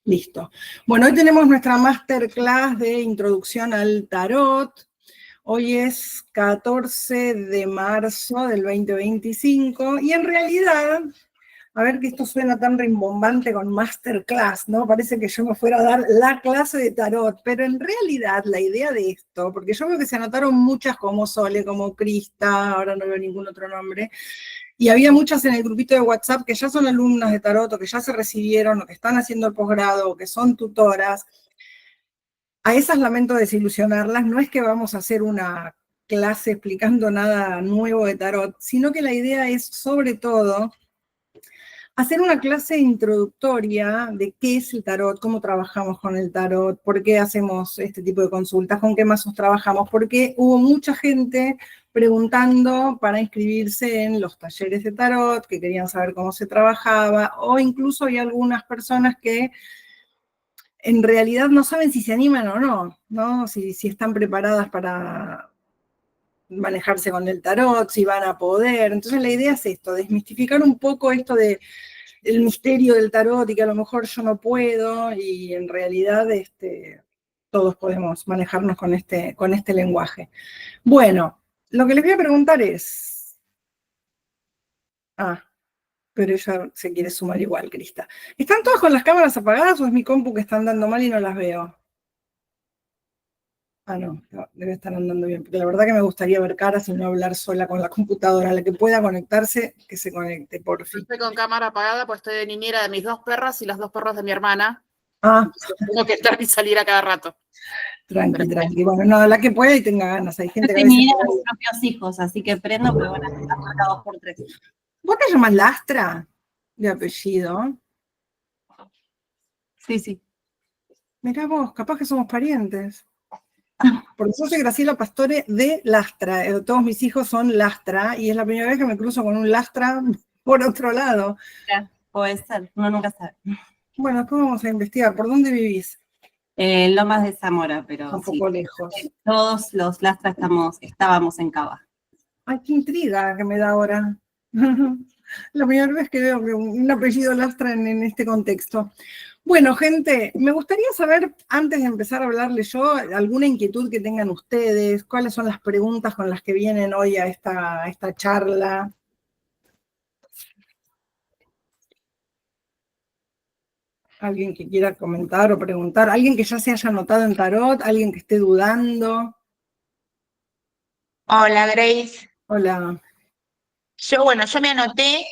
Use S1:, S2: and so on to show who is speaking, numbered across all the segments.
S1: Listo. Bueno, hoy tenemos nuestra masterclass de introducción al tarot. Hoy es 14 de marzo del 2025 y en realidad, a ver que esto suena tan rimbombante con masterclass, ¿no? Parece que yo me fuera a dar la clase de tarot, pero en realidad la idea de esto, porque yo veo que se anotaron muchas como Sole, como Crista, ahora no veo ningún otro nombre, y había muchas en el grupito de WhatsApp que ya son alumnas de tarot, o que ya se recibieron, o que están haciendo el posgrado, o que son tutoras. A esas lamento desilusionarlas, no es que vamos a hacer una clase explicando nada nuevo de tarot, sino que la idea es, sobre todo, hacer una clase introductoria de qué es el tarot, cómo trabajamos con el tarot, por qué hacemos este tipo de consultas, con qué mazos trabajamos, porque hubo mucha gente preguntando para inscribirse en los talleres de tarot, que querían saber cómo se trabajaba, o incluso hay algunas personas que en realidad no saben si se animan o no, ¿no? Si están preparadas para manejarse con el tarot, si van a poder. Entonces la idea es esto, desmistificar un poco esto de el misterio del tarot y que a lo mejor yo no puedo, y en realidad todos podemos manejarnos con este lenguaje. Bueno, lo que les voy a preguntar es... pero ella se quiere sumar igual, Crista. ¿Están todas con las cámaras apagadas o es mi compu que está andando mal y no las veo? No, debe estar andando bien, porque la verdad que me gustaría ver caras y no hablar sola con la computadora. La que pueda conectarse, que se conecte, por fin.
S2: Estoy con cámara apagada, pues estoy de niñera de mis 2 perras y las 2 perras de mi hermana. Tengo que estar y salir a cada rato.
S1: Tranqui. Bueno, no, la que pueda y tenga ganas. Hay gente que a
S3: veces...
S1: de
S3: mis propios hijos, así que prendo, pero bueno, están marcados por 3.
S1: ¿Vos te llamas Lastra? De apellido.
S3: Sí.
S1: Mirá vos, capaz que somos parientes. Porque yo soy Graciela Pastore de Lastra. Todos mis hijos son Lastra y es la primera vez que me cruzo con un Lastra por otro lado.
S3: Puede ser, uno nunca sabe.
S1: Bueno, después vamos a investigar. ¿Por dónde vivís?
S3: Lomas de Zamora, pero
S1: un poco lejos.
S3: Todos los Lastra estábamos en Cava.
S1: Ay, qué intriga que me da ahora. La primera vez que veo un apellido Lastra en este contexto. Bueno, gente, me gustaría saber, antes de empezar a hablarles yo, alguna inquietud que tengan ustedes, cuáles son las preguntas con las que vienen hoy a esta charla. ¿Alguien que quiera comentar o preguntar? ¿Alguien que ya se haya anotado en tarot? ¿Alguien que esté dudando?
S4: Hola, Grace.
S1: Hola.
S4: Yo me anoté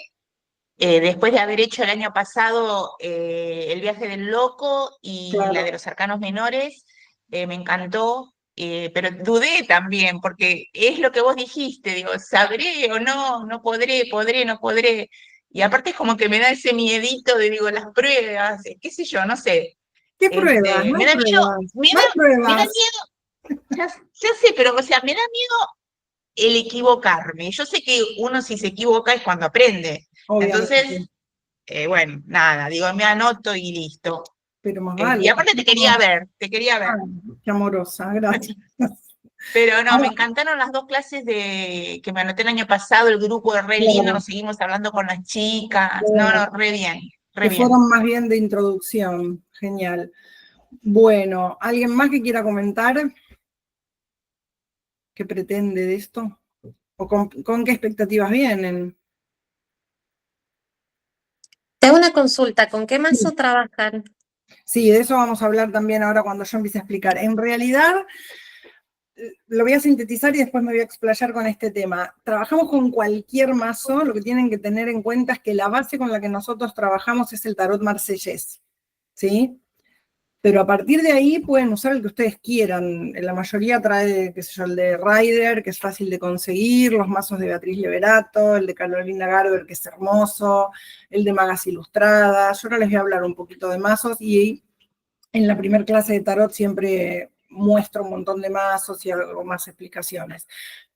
S4: después de haber hecho el año pasado el viaje del loco y
S1: Claro.
S4: la de los arcanos menores. Me encantó, pero dudé también, porque es lo que vos dijiste, digo, ¿sabré o no? No podré, no podré. Y aparte es como que me da ese miedito de, digo, las pruebas, qué sé yo, no sé.
S1: ¿Qué pruebas? No
S4: me da
S1: pruebas.
S4: miedo, me da miedo, ya sé, pero o sea, me da miedo el equivocarme. Yo sé que uno si se equivoca es cuando aprende.
S1: Obviamente.
S4: Entonces, bueno, nada, digo, me anoto y listo.
S1: Pero más vale.
S4: Y aparte te quería ver.
S1: Qué amorosa, gracias.
S4: Pero no, me encantaron las 2 clases que me anoté el año pasado, el grupo de re lindo, nos seguimos hablando con las chicas. No, re bien.
S1: Que fueron más bien de introducción. Genial. Bueno, ¿alguien más que quiera comentar? ¿Qué pretende de esto? ¿O con qué expectativas vienen?
S5: Te hago una consulta, ¿con qué mazo trabajan?
S1: Sí, de eso vamos a hablar también ahora cuando yo empiece a explicar. En realidad, lo voy a sintetizar y después me voy a explayar con este tema. Trabajamos con cualquier mazo, lo que tienen que tener en cuenta es que la base con la que nosotros trabajamos es el tarot marsellés, ¿sí? Pero a partir de ahí pueden usar el que ustedes quieran. La mayoría trae, qué sé yo, el de Ryder, que es fácil de conseguir, los mazos de Beatriz Leverato, el de Carolina Garber, que es hermoso, el de Magas Ilustradas. Yo ahora les voy a hablar un poquito de mazos y en la primera clase de tarot siempre muestro un montón de mazos y hago más explicaciones.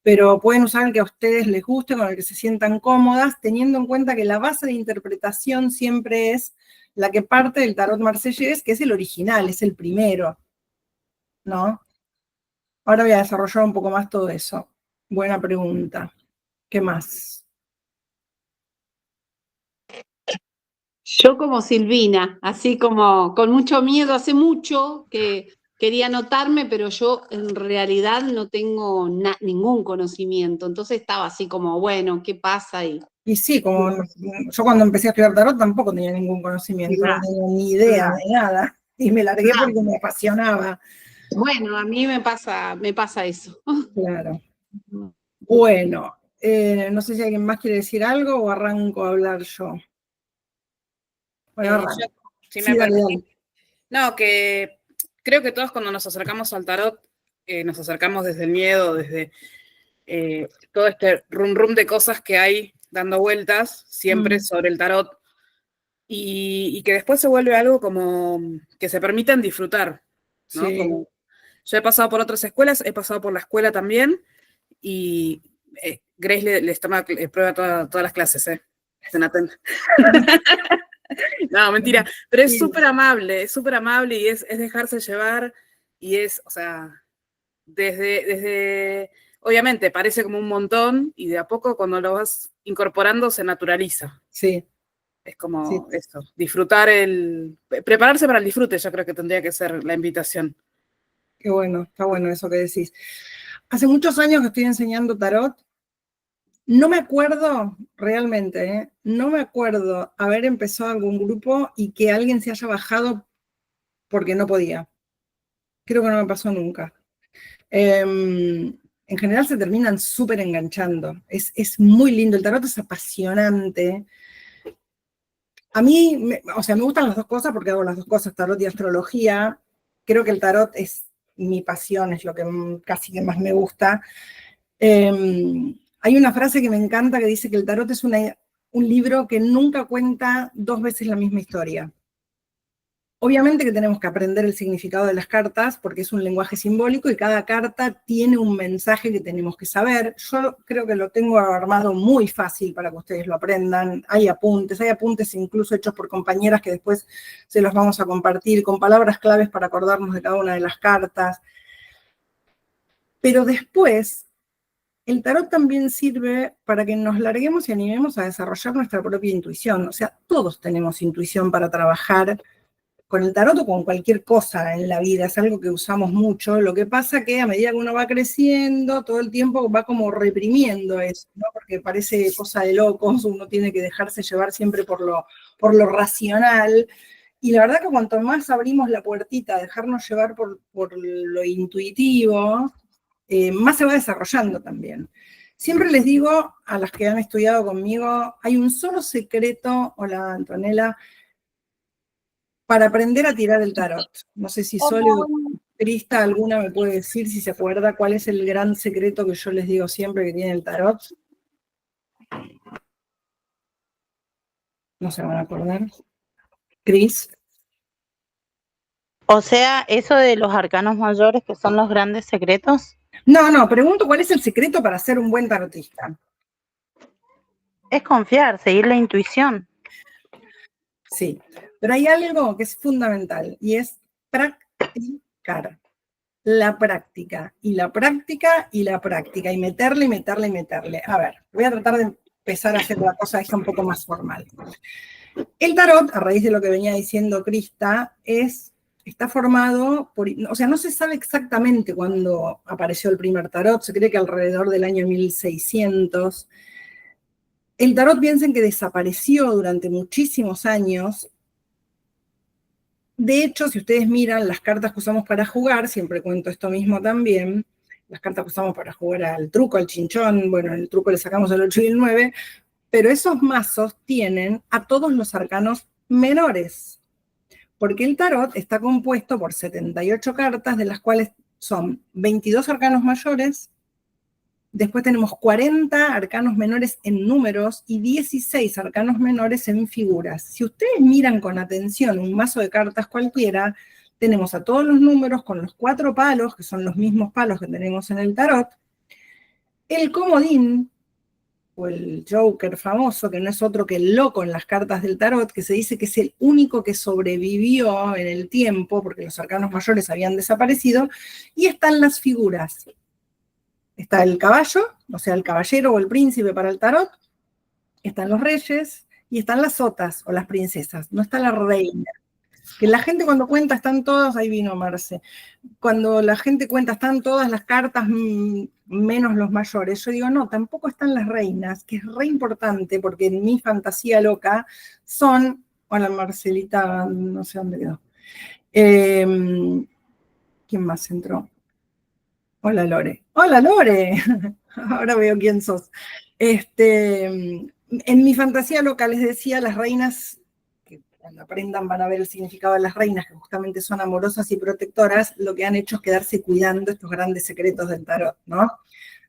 S1: Pero pueden usar el que a ustedes les guste, con el que se sientan cómodas, teniendo en cuenta que la base de interpretación siempre es la que parte del tarot marsellés, que es el original, es el primero, ¿no? Ahora voy a desarrollar un poco más todo eso. Buena pregunta. ¿Qué más?
S6: Yo como Silvina, así como con mucho miedo, hace mucho que quería anotarme, pero yo en realidad no tengo ningún conocimiento, entonces estaba así como, bueno, ¿qué pasa?
S1: Y sí, como yo cuando empecé a estudiar tarot tampoco tenía ningún conocimiento, no tenía ni idea de nada, y me largué porque me apasionaba.
S6: Bueno, a mí me pasa eso.
S1: Claro. Bueno, no sé si alguien más quiere decir algo o arranco a hablar yo. Bueno, arranco.
S2: Sí, me parece. No, que creo que todos cuando nos acercamos al tarot, nos acercamos desde el miedo, desde todo este rum de cosas que hay dando vueltas siempre sobre el tarot, y que después se vuelve algo como que se permitan disfrutar, ¿no?
S1: Sí.
S2: Como, yo he pasado por otras escuelas, he pasado por la escuela también, y Grace les toma prueba todas las clases, estén atentos. No, mentira, pero es súper amable y es dejarse llevar, y es, o sea, desde, obviamente parece como un montón, y de a poco cuando lo vas incorporando se naturaliza.
S1: Sí.
S2: Es como esto, disfrutar prepararse para el disfrute, yo creo que tendría que ser la invitación.
S1: Qué bueno, está bueno eso que decís. Hace muchos años que estoy enseñando tarot. No me acuerdo realmente, no me acuerdo haber empezado algún grupo y que alguien se haya bajado porque no podía. Creo que no me pasó nunca. En general se terminan súper enganchando. Es muy lindo, el tarot es apasionante. A mí, me gustan las dos cosas porque hago las dos cosas, tarot y astrología. Creo que el tarot es mi pasión, es lo que casi que más me gusta. Hay una frase que me encanta que dice que el tarot es un libro que nunca cuenta dos veces la misma historia. Obviamente que tenemos que aprender el significado de las cartas porque es un lenguaje simbólico y cada carta tiene un mensaje que tenemos que saber. Yo creo que lo tengo armado muy fácil para que ustedes lo aprendan. Hay apuntes incluso hechos por compañeras que después se los vamos a compartir con palabras claves para acordarnos de cada una de las cartas. Pero después, el tarot también sirve para que nos larguemos y animemos a desarrollar nuestra propia intuición. O sea, todos tenemos intuición para trabajar con el tarot o con cualquier cosa en la vida. Es algo que usamos mucho. Lo que pasa que a medida que uno va creciendo, todo el tiempo va como reprimiendo eso, ¿no? Porque parece cosa de locos, uno tiene que dejarse llevar siempre por lo racional. Y la verdad que cuanto más abrimos la puertita a dejarnos llevar por lo intuitivo, más se va desarrollando también. Siempre les digo a las que han estudiado conmigo, hay un solo secreto, hola Antonella, para aprender a tirar el tarot. No sé si Sole o Crista alguna me puede decir si se acuerda cuál es el gran secreto que yo les digo siempre que tiene el tarot. No se van a acordar. Cris.
S3: O sea, eso de los arcanos mayores que son los grandes secretos.
S1: No, pregunto cuál es el secreto para ser un buen tarotista.
S3: Es confiar, seguir la intuición.
S1: Sí, pero hay algo que es fundamental y es practicar. La práctica, y la práctica, y la práctica, y meterle, y meterle, y meterle. A ver, voy a tratar de empezar a hacer la cosa esta un poco más formal. El tarot, a raíz de lo que venía diciendo Crista, está formado por, o sea, no se sabe exactamente cuándo apareció el primer tarot, se cree que alrededor del año 1600. El tarot, piensen que desapareció durante muchísimos años. De hecho, si ustedes miran las cartas que usamos para jugar, siempre cuento esto mismo también, las cartas que usamos para jugar al truco, al chinchón, bueno, el truco le sacamos el 8 y el 9, pero esos mazos tienen a todos los arcanos menores, porque el tarot está compuesto por 78 cartas, de las cuales son 22 arcanos mayores, después tenemos 40 arcanos menores en números y 16 arcanos menores en figuras. Si ustedes miran con atención un mazo de cartas cualquiera, tenemos a todos los números con los 4 palos, que son los mismos palos que tenemos en el tarot, el comodín, o el Joker famoso, que no es otro que el loco en las cartas del tarot, que se dice que es el único que sobrevivió en el tiempo, porque los arcanos mayores habían desaparecido, y están las figuras. Está el caballo, o sea, el caballero o el príncipe para el tarot, están los reyes, y están las sotas o las princesas, no está la reina. Que la gente cuando cuenta están todas, ahí vino Marce, cuando la gente cuenta están todas las cartas menos los mayores, yo digo, no, tampoco están las reinas, que es re importante, porque en mi fantasía loca son, hola Marcelita, no sé dónde quedó. ¿Quién más entró? Hola Lore. Hola Lore. Ahora veo quién sos. En mi fantasía loca les decía, las reinas, que cuando aprendan van a ver el significado de las reinas, que justamente son amorosas y protectoras, lo que han hecho es quedarse cuidando estos grandes secretos del tarot, ¿no?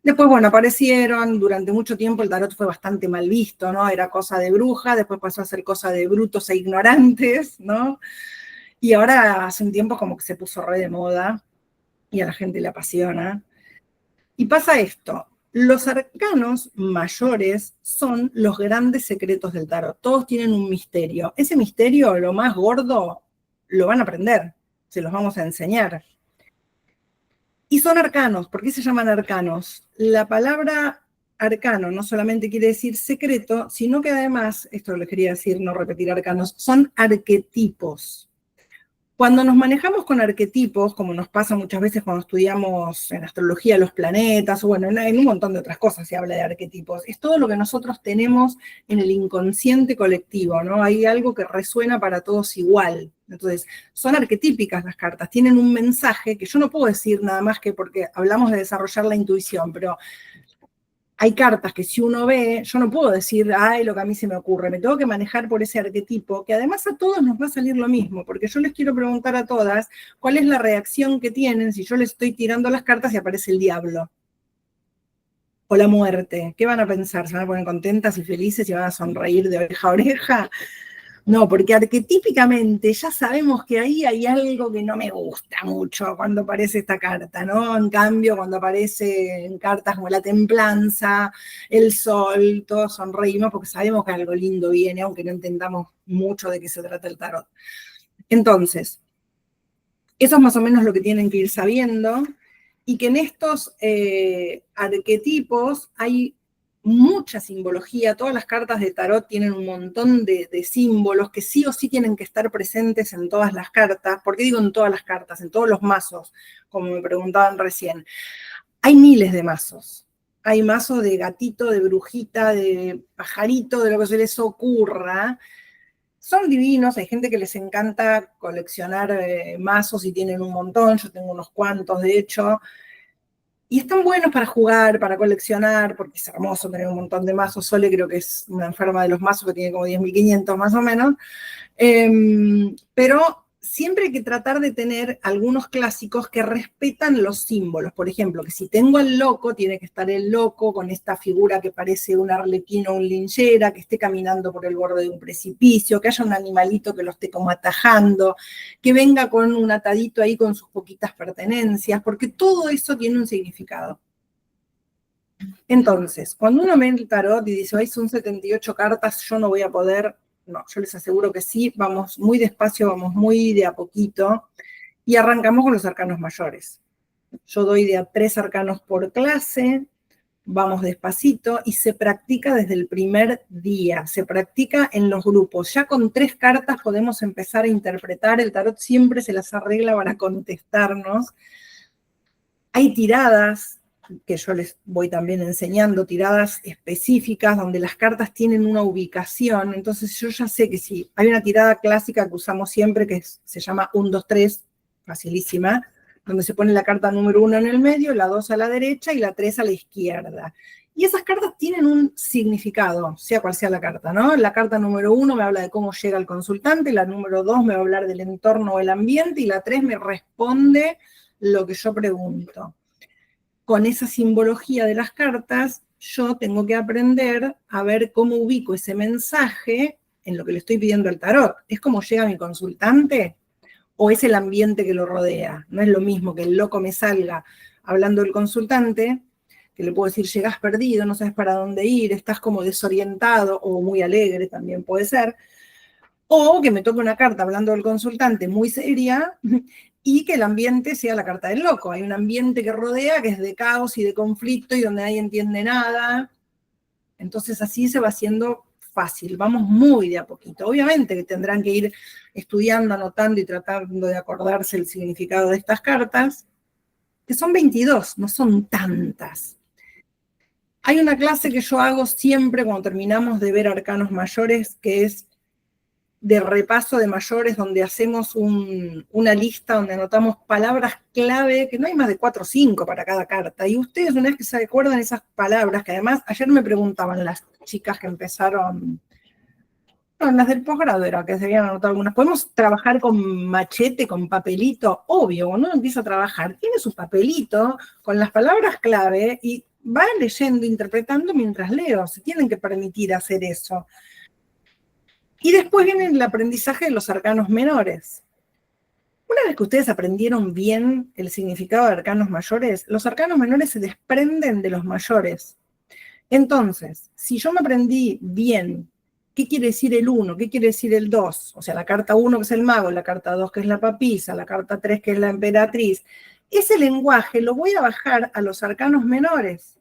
S1: Después, bueno, aparecieron, durante mucho tiempo el tarot fue bastante mal visto, ¿no? Era cosa de bruja, después pasó a ser cosa de brutos e ignorantes, ¿no? Y ahora hace un tiempo como que se puso re de moda y a la gente le apasiona. Y pasa esto, los arcanos mayores son los grandes secretos del tarot, todos tienen un misterio. Ese misterio, lo más gordo, lo van a aprender, se los vamos a enseñar. Y son arcanos, ¿por qué se llaman arcanos? La palabra arcano no solamente quiere decir secreto, sino que además, esto les quería decir, no repetir arcanos, son arquetipos. Cuando nos manejamos con arquetipos, como nos pasa muchas veces cuando estudiamos en astrología los planetas, o bueno, en un montón de otras cosas se habla de arquetipos, es todo lo que nosotros tenemos en el inconsciente colectivo, ¿no? Hay algo que resuena para todos igual. Entonces, son arquetípicas las cartas, tienen un mensaje que yo no puedo decir nada más que porque hablamos de desarrollar la intuición, pero hay cartas que si uno ve, yo no puedo decir, ay, lo que a mí se me ocurre, me tengo que manejar por ese arquetipo, que además a todos nos va a salir lo mismo, porque yo les quiero preguntar a todas cuál es la reacción que tienen si yo les estoy tirando las cartas y aparece el diablo. O la muerte. ¿Qué van a pensar? ¿Se van a poner contentas y felices y van a sonreír de oreja a oreja? No, porque arquetípicamente ya sabemos que ahí hay algo que no me gusta mucho cuando aparece esta carta, ¿no? En cambio, cuando aparece en cartas como la templanza, el sol, todos sonreímos porque sabemos que algo lindo viene, aunque no entendamos mucho de qué se trata el tarot. Entonces, eso es más o menos lo que tienen que ir sabiendo, y que en estos arquetipos hay mucha simbología, todas las cartas de tarot tienen un montón de símbolos que sí o sí tienen que estar presentes en todas las cartas. ¿Por qué digo en todas las cartas? En todos los mazos, como me preguntaban recién. Hay miles de mazos. Hay mazos de gatito, de brujita, de pajarito, de lo que se les ocurra. Son divinos, hay gente que les encanta coleccionar mazos y tienen un montón, yo tengo unos cuantos de hecho. Y están buenos para jugar, para coleccionar, porque es hermoso tener un montón de mazos. Sole creo que es una enferma de los mazos que tiene como 10.500 más o menos. Pero siempre hay que tratar de tener algunos clásicos que respetan los símbolos. Por ejemplo, que si tengo al loco, tiene que estar el loco con esta figura que parece un arlequín o un linchera, que esté caminando por el borde de un precipicio, que haya un animalito que lo esté como atajando, que venga con un atadito ahí con sus poquitas pertenencias, porque todo eso tiene un significado. Entonces, cuando uno ve el tarot y dice, ay, son 78 cartas, yo no voy a poder... No, yo les aseguro que sí, vamos muy despacio, vamos muy de a poquito, y arrancamos con los arcanos mayores. Yo doy de a 3 arcanos por clase, vamos despacito, y se practica desde el primer día, se practica en los grupos. Ya con 3 cartas podemos empezar a interpretar, el tarot siempre se las arregla para contestarnos. Hay tiradas, que yo les voy también enseñando, tiradas específicas donde las cartas tienen una ubicación, entonces yo ya sé que si hay una tirada clásica que usamos siempre que se llama 1, 2, 3, facilísima, donde se pone la carta número 1 en el medio, la 2 a la derecha y la 3 a la izquierda. Y esas cartas tienen un significado, sea cual sea la carta, ¿no? La carta número 1 me habla de cómo llega el consultante, la número 2 me va a hablar del entorno o el ambiente, y la 3 me responde lo que yo pregunto. Con esa simbología de las cartas, yo tengo que aprender a ver cómo ubico ese mensaje en lo que le estoy pidiendo al tarot. ¿Es cómo llega mi consultante? ¿O es el ambiente que lo rodea? No es lo mismo que el loco me salga hablando del consultante, que le puedo decir, llegás perdido, no sabes para dónde ir, estás como desorientado, o muy alegre también puede ser, o que me toque una carta hablando del consultante muy seria, y que el ambiente sea la carta del loco. Hay un ambiente que rodea, que es de caos y de conflicto y donde nadie entiende nada. Entonces así se va haciendo fácil, vamos muy de a poquito. Obviamente que tendrán que ir estudiando, anotando y tratando de acordarse el significado de estas cartas, que son 22, no son tantas. Hay una clase que yo hago siempre cuando terminamos de ver arcanos mayores, que es de repaso de mayores, donde hacemos una lista donde anotamos palabras clave, que no hay más de 4 o 5 para cada carta, y ustedes una vez que se acuerdan esas palabras, que además ayer me preguntaban las chicas que empezaron, no, las del posgrado era, que se habían anotado algunas, ¿podemos trabajar con machete, con papelito? Obvio, cuando uno empieza a trabajar, tiene su papelito con las palabras clave y va leyendo, interpretando mientras leo, se tienen que permitir hacer eso. Y después viene el aprendizaje de los arcanos menores. Una vez que ustedes aprendieron bien el significado de arcanos mayores, los arcanos menores se desprenden de los mayores. Entonces, si yo me aprendí bien qué quiere decir el 1, qué quiere decir el 2, o sea, la carta 1 que es el mago, la carta 2 que es la papisa, la carta 3 que es la emperatriz, ese lenguaje lo voy a bajar a los arcanos menores.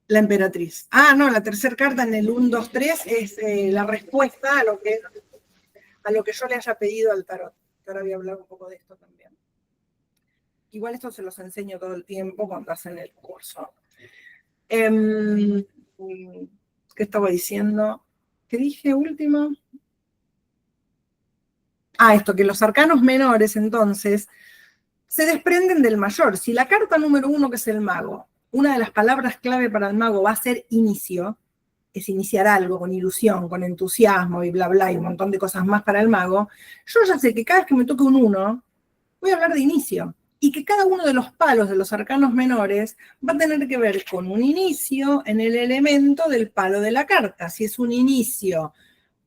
S1: La emperatriz. Ah, no, la tercera carta en el 1, 2, 3 es la respuesta a lo que yo le haya pedido al tarot. Ahora voy a hablar un poco de esto también. Igual esto se los enseño todo el tiempo cuando hacen el curso. ¿Qué estaba diciendo? ¿Qué dije último? Ah, esto, que los arcanos menores, entonces, se desprenden del mayor. Si la carta número 1, que es el mago, una de las palabras clave para el mago va a ser inicio, es iniciar algo con ilusión, con entusiasmo y bla, bla, y un montón de cosas más para el mago, yo ya sé que cada vez que me toque un 1, voy a hablar de inicio. Y que cada uno de los palos de los arcanos menores va a tener que ver con un inicio en el elemento del palo de la carta. Si es un inicio,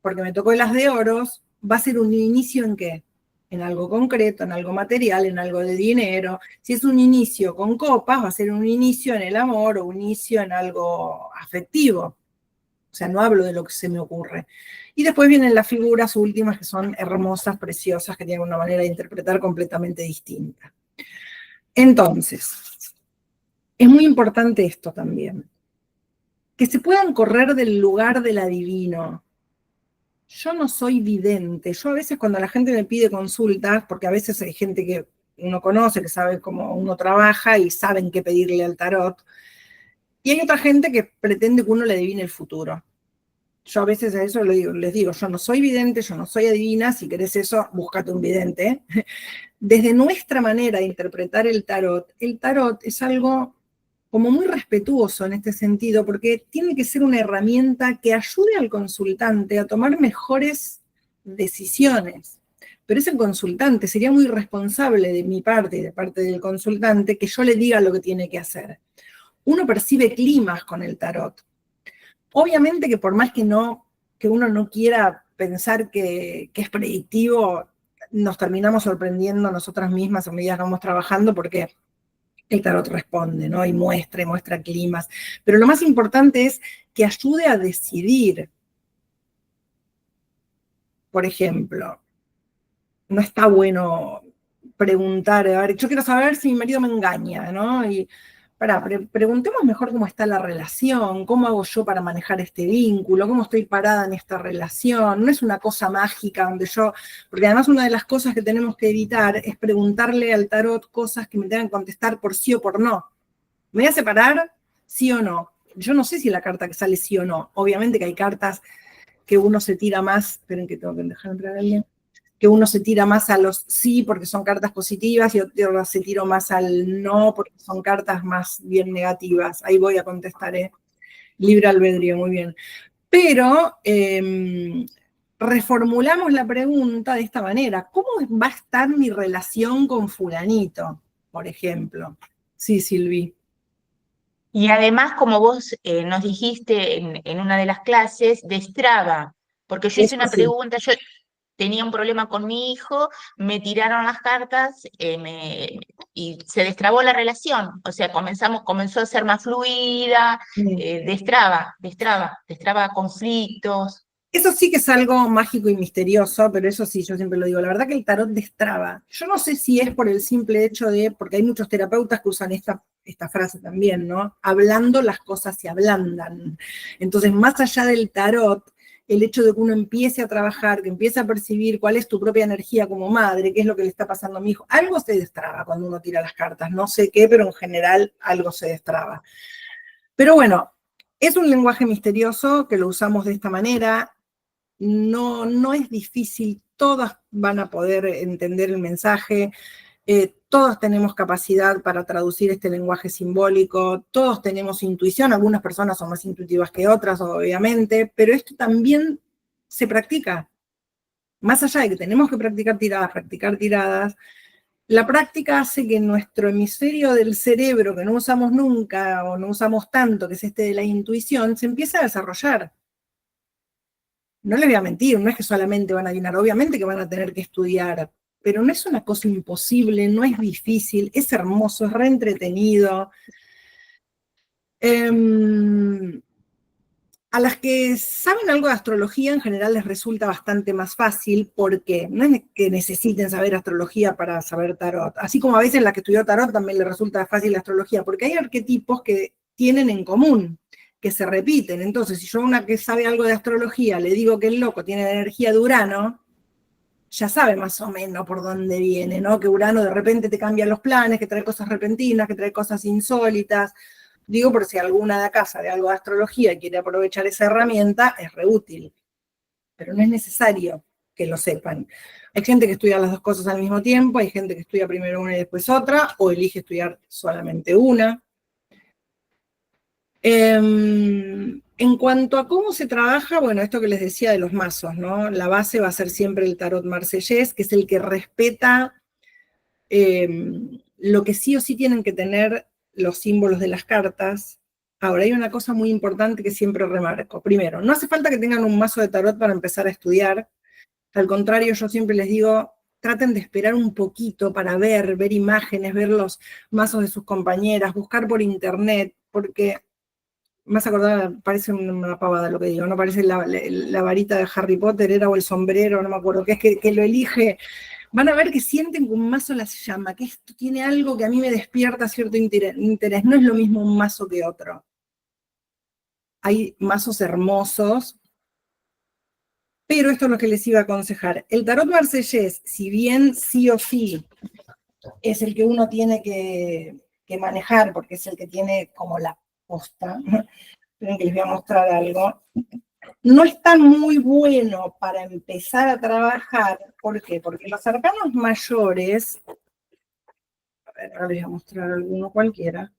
S1: porque me tocó el as de oros, va a ser un inicio ¿en qué? En algo concreto, en algo material, en algo de dinero. Si es un inicio con copas, va a ser un inicio en el amor o un inicio en algo afectivo. O sea, no hablo de lo que se me ocurre. Y después vienen las figuras últimas que son hermosas, preciosas, que tienen una manera de interpretar completamente distinta. Entonces, es muy importante esto también. Que se puedan correr del lugar del adivino. Yo no soy vidente. Yo a veces cuando la gente me pide consultas, porque a veces hay gente que uno conoce, que sabe cómo uno trabaja y saben qué pedirle al tarot, y hay otra gente que pretende que uno le adivine el futuro. Yo a veces a eso les digo, yo no soy vidente, yo no soy adivina, si querés eso, búscate un vidente. Desde nuestra manera de interpretar el tarot es algo como muy respetuoso en este sentido, porque tiene que ser una herramienta que ayude al consultante a tomar mejores decisiones. Pero ese consultante sería muy irresponsable de mi parte y de parte del consultante que yo le diga lo que tiene que hacer. Uno percibe climas con el tarot. Obviamente que por más que uno no quiera pensar que es predictivo, nos terminamos sorprendiendo nosotras mismas a medida que vamos trabajando, porque el tarot responde, ¿no? Y muestra climas. Pero lo más importante es que ayude a decidir. Por ejemplo, no está bueno preguntar, a ver, yo quiero saber si mi marido me engaña, ¿no? Y preguntemos mejor cómo está la relación, cómo hago yo para manejar este vínculo, cómo estoy parada en esta relación. No es una cosa mágica donde porque además una de las cosas que tenemos que evitar es preguntarle al tarot cosas que me tengan que contestar por sí o por no. ¿Me voy a separar? ¿Sí o no? Yo no sé si la carta que sale sí o no. Obviamente que hay cartas que uno se tira más, esperen que tengo que dejar entrar a alguien, que uno se tira más a los sí porque son cartas positivas y otras se tiro más al no porque son cartas más bien negativas. Ahí voy a contestar, libre albedrío, muy bien. Pero reformulamos la pregunta de esta manera. ¿Cómo va a estar mi relación con fulanito, por ejemplo? Sí, Silvi.
S4: Y además, como vos nos dijiste en una de las clases, destraba, porque yo hice una pregunta, yo tenía un problema con mi hijo, me tiraron las cartas y se destrabó la relación, o sea, comenzó a ser más fluida, destraba conflictos.
S1: Eso sí que es algo mágico y misterioso, pero eso sí, yo siempre lo digo, la verdad que el tarot destraba. Yo no sé si es por el simple hecho de, porque hay muchos terapeutas que usan esta frase también, ¿no? Hablando las cosas se ablandan. Entonces, más allá del tarot, el hecho de que uno empiece a trabajar, que empiece a percibir cuál es tu propia energía como madre, qué es lo que le está pasando a mi hijo, algo se destraba cuando uno tira las cartas, no sé qué, pero en general algo se destraba. Pero bueno, es un lenguaje misterioso que lo usamos de esta manera. No es difícil, todas van a poder entender el mensaje, todos tenemos capacidad para traducir este lenguaje simbólico, todos tenemos intuición, algunas personas son más intuitivas que otras, obviamente, pero esto también se practica. Más allá de que tenemos que practicar tiradas, la práctica hace que nuestro hemisferio del cerebro, que no usamos nunca o no usamos tanto, que es este de la intuición, se empieza a desarrollar. No les voy a mentir, no es que solamente van a adivinar, obviamente que van a tener que estudiar, pero no es una cosa imposible, no es difícil, es hermoso, es reentretenido. A las que saben algo de astrología en general les resulta bastante más fácil porque no es que necesiten saber astrología para saber tarot, así como a veces la que estudió tarot también le resulta fácil la astrología, porque hay arquetipos que tienen en común, que se repiten. Entonces, si yo a una que sabe algo de astrología le digo que el loco tiene la energía de Urano, ya sabe más o menos por dónde viene, ¿no? Que Urano de repente te cambia los planes, que trae cosas repentinas, que trae cosas insólitas. Digo, por si alguna de acá sabe algo de astrología y quiere aprovechar esa herramienta, es re útil. Pero no es necesario que lo sepan. Hay gente que estudia las dos cosas al mismo tiempo, hay gente que estudia primero una y después otra, o elige estudiar solamente una. En cuanto a cómo se trabaja, bueno, esto que les decía de los mazos, ¿no? La base va a ser siempre el tarot marsellés, que es el que respeta lo que sí o sí tienen que tener los símbolos de las cartas. Ahora, hay una cosa muy importante que siempre remarco. Primero, no hace falta que tengan un mazo de tarot para empezar a estudiar. Al contrario, yo siempre les digo, traten de esperar un poquito para ver imágenes, ver los mazos de sus compañeras, buscar por internet, porque más acordar, parece una pavada lo que digo, no parece la varita de Harry Potter, era, o el sombrero, no me acuerdo, que es que lo elige. Van a ver que sienten que un mazo las llama, que esto tiene algo que a mí me despierta cierto interés. No es lo mismo un mazo que otro. Hay mazos hermosos, pero esto es lo que les iba a aconsejar. El tarot marsellés, si bien sí o sí es el que uno tiene que manejar, porque es el que tiene como la posta, esperen que les voy a mostrar algo, no está muy bueno para empezar a trabajar. ¿Por qué? Porque los arcanos mayores, a ver, ahora les voy a mostrar alguno cualquiera.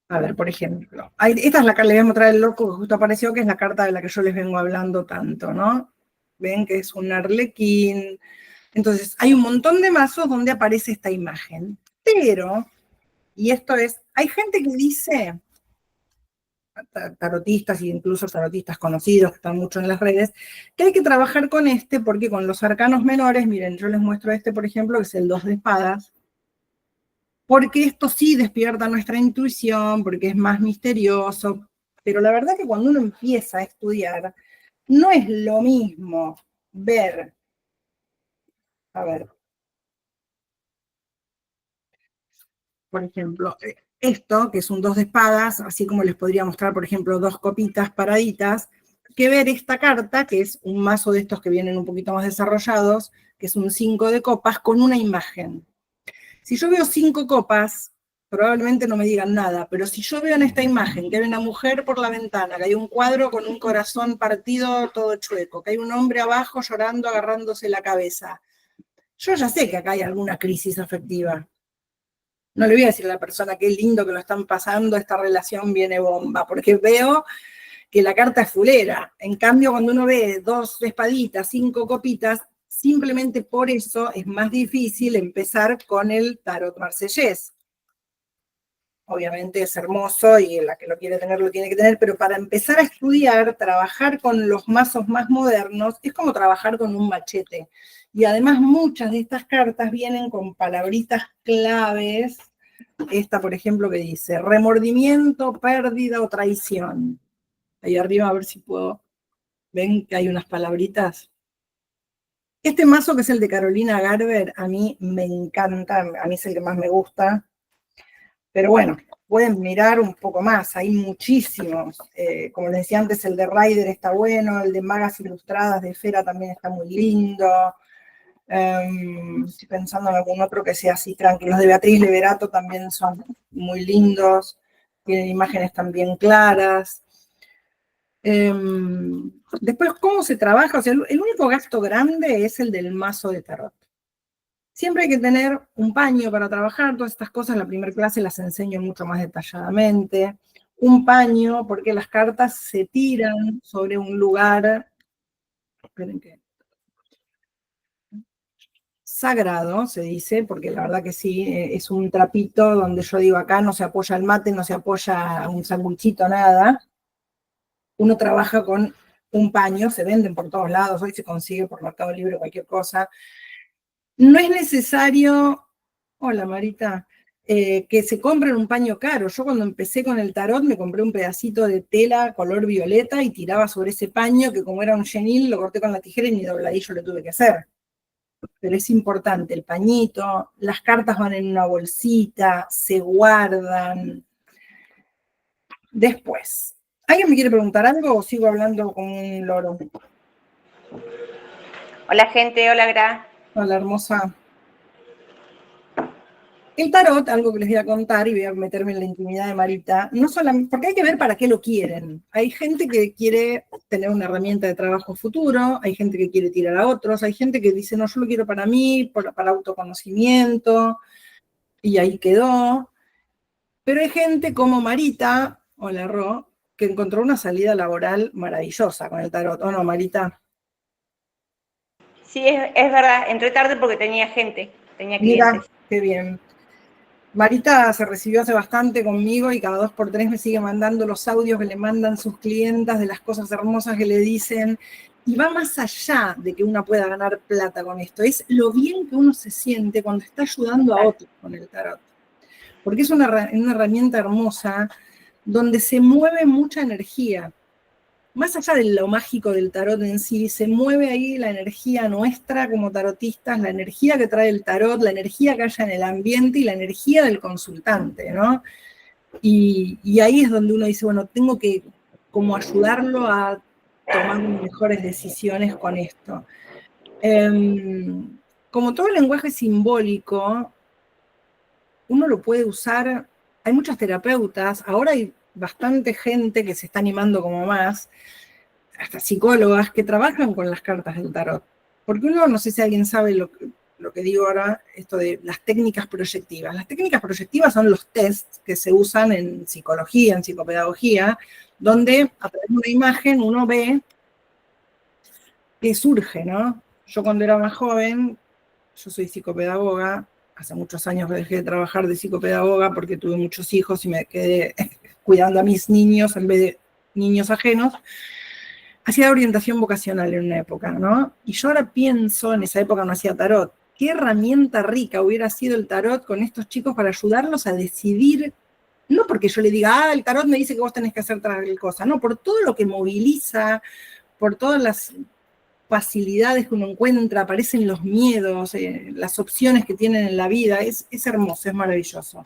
S1: A ver, por ejemplo, esta es la que les voy a mostrar el loco que justo apareció, que es la carta de la que yo les vengo hablando tanto, ¿no? Ven que es un arlequín. Entonces, hay un montón de mazos donde aparece esta imagen. Pero, y esto es, hay gente que dice, tarotistas e incluso tarotistas conocidos que están mucho en las redes, que hay que trabajar con este porque con los arcanos menores, miren, yo les muestro este, por ejemplo, que es el 2 de espadas, porque esto sí despierta nuestra intuición, porque es más misterioso, pero la verdad que cuando uno empieza a estudiar, no es lo mismo ver, a ver, por ejemplo, esto, que es un 2 de espadas, así como les podría mostrar, por ejemplo, 2 copitas paraditas, que ver esta carta, que es un mazo de estos que vienen un poquito más desarrollados, que es un 5 de copas, con una imagen. Si yo veo 5 copas, probablemente no me digan nada, pero si yo veo en esta imagen que hay una mujer por la ventana, que hay un cuadro con un corazón partido todo chueco, que hay un hombre abajo llorando, agarrándose la cabeza, yo ya sé que acá hay alguna crisis afectiva. No le voy a decir a la persona qué lindo que lo están pasando, esta relación viene bomba, porque veo que la carta es fulera. En cambio, cuando uno ve 2 espaditas, 5 copitas, simplemente por eso es más difícil empezar con el tarot marsellés. Obviamente es hermoso y la que lo quiere tener lo tiene que tener, pero para empezar a estudiar, trabajar con los mazos más modernos, es como trabajar con un machete. Y además muchas de estas cartas vienen con palabritas claves. Esta, por ejemplo, que dice remordimiento, pérdida o traición. ahí arriba, a ver si puedo. ¿Ven que hay unas palabritas? Este mazo, que es el de Carolina Garber, a mí me encanta, a mí es el que más me gusta. Pero bueno, pueden mirar un poco más, hay muchísimos. Como les decía antes, el de Ryder está bueno, el de Magas Ilustradas de Fera también está muy lindo. Estoy pensando en algún otro que sea así tranquilo. Los de Beatriz Leverato también son muy lindos, tienen imágenes también claras. Después, ¿cómo se trabaja? O sea, el único gasto grande es el del mazo de tarot. Siempre hay que tener un paño para trabajar, todas estas cosas en la primera clase las enseño mucho más detalladamente. Un paño, porque las cartas se tiran sobre un lugar, esperen que, sagrado, se dice, porque la verdad que sí, es un trapito donde yo digo, acá no se apoya el mate, no se apoya un sanguchito, nada. Uno trabaja con un paño, se venden por todos lados, hoy se consigue por Mercado Libre cualquier cosa. No es necesario, hola Marita, que se compren un paño caro. Yo cuando empecé con el tarot me compré un pedacito de tela color violeta y tiraba sobre ese paño que como era un chenil lo corté con la tijera y ni dobladillo le tuve que hacer. Pero es importante el pañito, las cartas van en una bolsita, se guardan. Después, ¿alguien me quiere preguntar algo o sigo hablando con un loro?
S7: Hola gente, hola Gra.
S1: Hola hermosa. El tarot, algo que les voy a contar y voy a meterme en la intimidad de Marita, no solamente, porque hay que ver para qué lo quieren. Hay gente que quiere tener una herramienta de trabajo futuro, hay gente que quiere tirar a otros, hay gente que dice, no, yo lo quiero para mí, para autoconocimiento, y ahí quedó. Pero hay gente como Marita, hola Ro, que encontró una salida laboral maravillosa con el tarot, ¿o no, Marita?
S7: Sí, es verdad, entré tarde porque tenía gente, tenía
S1: Mira,
S7: clientes.
S1: qué bien. Marita se recibió hace bastante conmigo y cada 2 por 3 me sigue mandando los audios que le mandan sus clientas de las cosas hermosas que le dicen. Y va más allá de que uno pueda ganar plata con esto. Es lo bien que uno se siente cuando está ayudando a otros con el tarot. Porque es una herramienta hermosa donde se mueve mucha energía. Más allá de lo mágico del tarot en sí, se mueve ahí la energía nuestra como tarotistas, la energía que trae el tarot, la energía que haya en el ambiente y la energía del consultante, ¿no? Y ahí es donde uno dice, bueno, tengo que como ayudarlo a tomar mejores decisiones con esto. Como todo lenguaje simbólico, uno lo puede usar, hay muchas terapeutas, ahora hay bastante gente que se está animando como más, hasta psicólogas que trabajan con las cartas del tarot. Porque uno, no sé si alguien sabe lo que digo ahora, esto de las técnicas proyectivas. Las técnicas proyectivas son los tests que se usan en psicología, en psicopedagogía, donde a través de una imagen uno ve qué surge, ¿no? Yo cuando era más joven, yo soy psicopedagoga, hace muchos años que dejé de trabajar de psicopedagoga porque tuve muchos hijos y me quedé cuidando a mis niños en vez de niños ajenos. Hacía orientación vocacional en una época, ¿no? Y yo ahora pienso, en esa época no hacía tarot, qué herramienta rica hubiera sido el tarot con estos chicos para ayudarlos a decidir, no porque yo le diga, el tarot me dice que vos tenés que hacer tal cosa, no, por todo lo que moviliza, por todas las facilidades que uno encuentra, aparecen los miedos, las opciones que tienen en la vida, es hermoso, es maravilloso.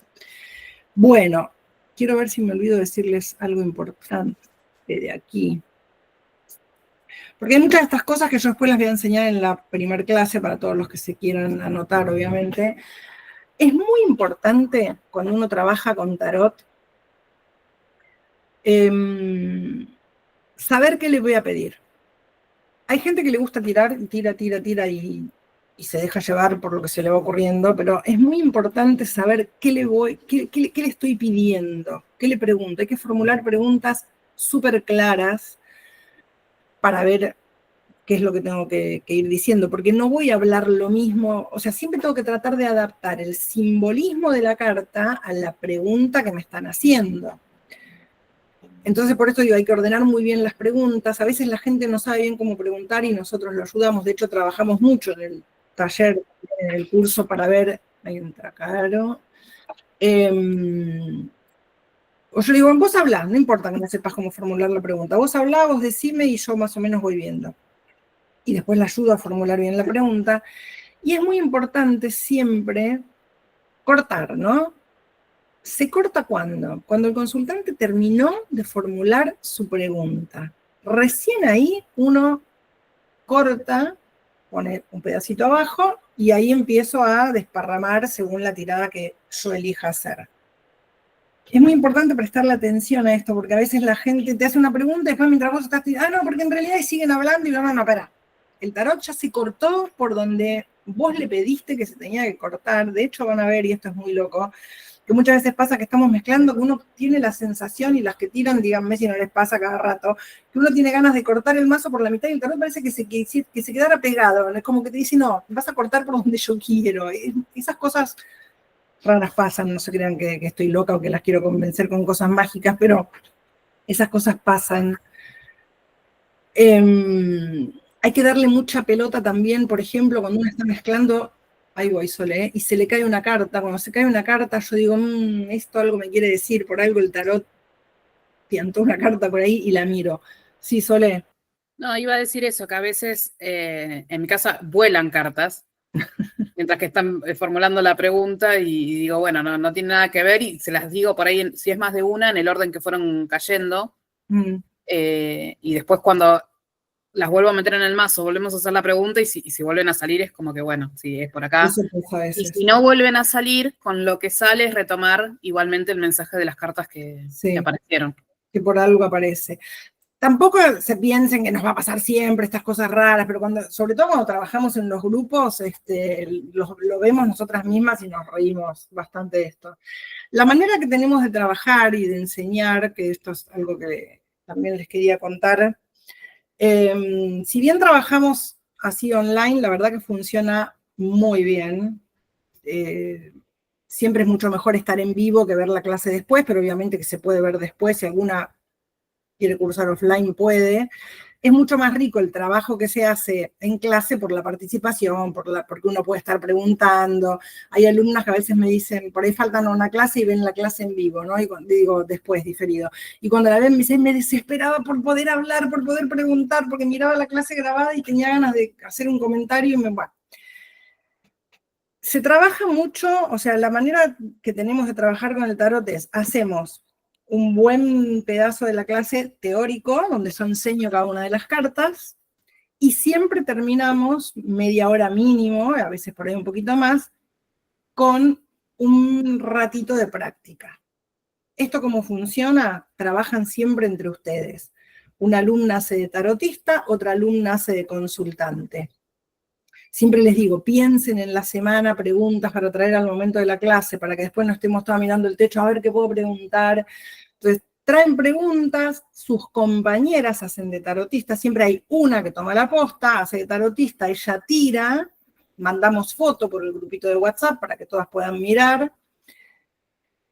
S1: Bueno, quiero ver si me olvido decirles algo importante de aquí. Porque hay muchas de estas cosas que yo después las voy a enseñar en la primera clase para todos los que se quieran anotar, obviamente. Es muy importante cuando uno trabaja con tarot saber qué le voy a pedir. Hay gente que le gusta tirar, tira y se deja llevar por lo que se le va ocurriendo, pero es muy importante saber qué le estoy pidiendo, qué le pregunto. Hay que formular preguntas súper claras para ver qué es lo que tengo que ir diciendo, porque no voy a hablar lo mismo, o sea, siempre tengo que tratar de adaptar el simbolismo de la carta a la pregunta que me están haciendo. Entonces, por esto digo, hay que ordenar muy bien las preguntas. A veces la gente no sabe bien cómo preguntar y nosotros lo ayudamos. De hecho, trabajamos mucho en el taller, en el curso para ver, ahí entra Caro, O yo le digo, vos hablá, no importa que no sepas cómo formular la pregunta. Vos hablá, vos decime y yo más o menos voy viendo. Y después le ayudo a formular bien la pregunta. Y es muy importante siempre cortar, ¿no? ¿Se corta cuándo? Cuando el consultante terminó de formular su pregunta. Recién ahí uno corta, pone un pedacito abajo y ahí empiezo a desparramar según la tirada que yo elija hacer. Es muy importante prestarle atención a esto, porque a veces la gente te hace una pregunta y después mientras vos estás no, porque en realidad siguen hablando y no, espera. El tarot ya se cortó por donde vos le pediste que se tenía que cortar. De hecho, van a ver, y esto es muy loco, que muchas veces pasa que estamos mezclando, que uno tiene la sensación, y las que tiran, díganme si no les pasa cada rato, que uno tiene ganas de cortar el mazo por la mitad y el tarot parece que se quedara pegado. Es como que te dice, no, vas a cortar por donde yo quiero. Esas cosas raras pasan, no se crean que estoy loca o que las quiero convencer con cosas mágicas, pero esas cosas pasan. Hay que darle mucha pelota también, por ejemplo, cuando uno está mezclando, ahí voy, Sole, y se le cae una carta. Cuando se cae una carta, yo digo, esto algo me quiere decir, por algo el tarot piantó una carta por ahí y la miro. Sí, Sole.
S2: No, iba a decir eso, que a veces en mi casa vuelan cartas, mientras que están formulando la pregunta y digo, bueno, no tiene nada que ver y se las digo por ahí, si es más de una, en el orden que fueron cayendo. Y después cuando las vuelvo a meter en el mazo, volvemos a hacer la pregunta y si vuelven a salir es como que, bueno, sí, es por acá.
S1: Eso pasa a veces.
S2: Y si no vuelven a salir, con lo que sale es retomar igualmente el mensaje de las cartas que aparecieron.
S1: Que por algo aparece. Tampoco se piensen que nos va a pasar siempre estas cosas raras, pero sobre todo cuando trabajamos en los grupos, lo vemos nosotras mismas y nos reímos bastante de esto. La manera que tenemos de trabajar y de enseñar, que esto es algo que también les quería contar, si bien trabajamos así online, la verdad que funciona muy bien. Siempre es mucho mejor estar en vivo que ver la clase después, pero obviamente que se puede ver después, si alguna quiere cursar offline puede. Es mucho más rico el trabajo que se hace en clase por la participación, porque uno puede estar preguntando. Hay alumnas que a veces me dicen, por ahí faltan a una clase y ven la clase en vivo, ¿no? Y digo, después, diferido. Y cuando la ven me dicen, me desesperaba por poder hablar, por poder preguntar, porque miraba la clase grabada y tenía ganas de hacer un comentario y bueno. Se trabaja mucho, o sea, la manera que tenemos de trabajar con el tarot es, hacemos un buen pedazo de la clase teórico, donde yo enseño cada una de las cartas, y siempre terminamos media hora mínimo, a veces por ahí un poquito más, con un ratito de práctica. ¿Esto cómo funciona? Trabajan siempre entre ustedes. Una alumna hace de tarotista, otra alumna hace de consultante. Siempre les digo, piensen en la semana preguntas para traer al momento de la clase, para que después no estemos todos mirando el techo a ver qué puedo preguntar. Entonces, traen preguntas, sus compañeras hacen de tarotista, siempre hay una que toma la posta, hace de tarotista, ella tira, mandamos foto por el grupito de WhatsApp para que todas puedan mirar,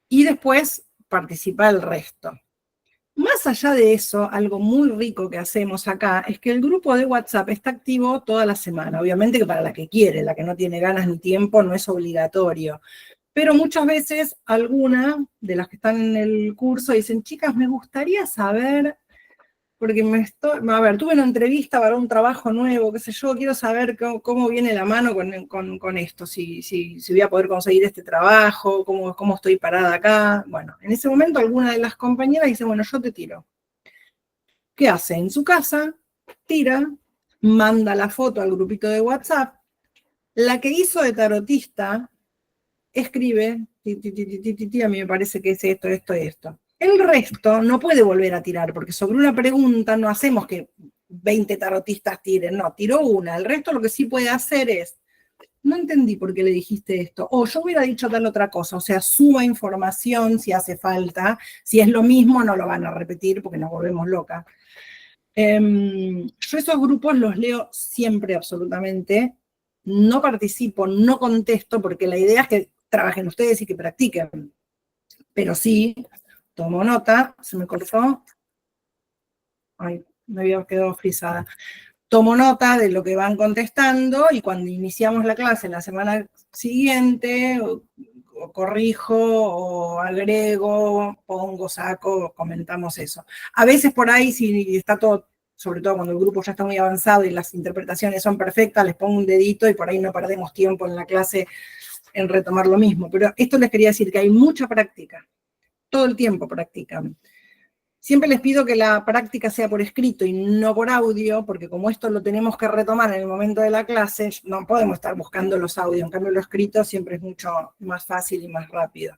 S1: y después participa el resto. Más allá de eso, algo muy rico que hacemos acá es que el grupo de WhatsApp está activo toda la semana. Obviamente que para la que quiere, la que no tiene ganas ni tiempo, no es obligatorio. Pero muchas veces alguna de las que están en el curso dicen, chicas, me gustaría saber, porque tuve una entrevista para un trabajo nuevo, qué sé yo, quiero saber cómo viene la mano con esto, si voy a poder conseguir este trabajo, cómo estoy parada acá. Bueno, en ese momento alguna de las compañeras dice, bueno, yo te tiro. ¿Qué hace? En su casa, tira, manda la foto al grupito de WhatsApp, la que hizo de tarotista escribe, a mí me parece que es esto, esto, esto. El resto no puede volver a tirar, porque sobre una pregunta no hacemos que 20 tarotistas tiren, no, tiró una. El resto lo que sí puede hacer es, no entendí por qué le dijiste esto, o yo hubiera dicho tal otra cosa, o sea, suma información si hace falta, si es lo mismo no lo van a repetir porque nos volvemos locas. Yo esos grupos los leo siempre absolutamente, no participo, no contesto, porque la idea es que trabajen ustedes y que practiquen, pero sí, tomo nota, se me cortó, ay, me había quedado frisada, tomo nota de lo que van contestando y cuando iniciamos la clase la semana siguiente o corrijo, o agrego, pongo, saco, comentamos eso. A veces por ahí, si está todo, sobre todo cuando el grupo ya está muy avanzado y las interpretaciones son perfectas, les pongo un dedito y por ahí no perdemos tiempo en la clase en retomar lo mismo. Pero esto les quería decir que hay mucha práctica, todo el tiempo practican. Siempre les pido que la práctica sea por escrito y no por audio, porque como esto lo tenemos que retomar en el momento de la clase, no podemos estar buscando los audios, en cambio lo escrito siempre es mucho más fácil y más rápido.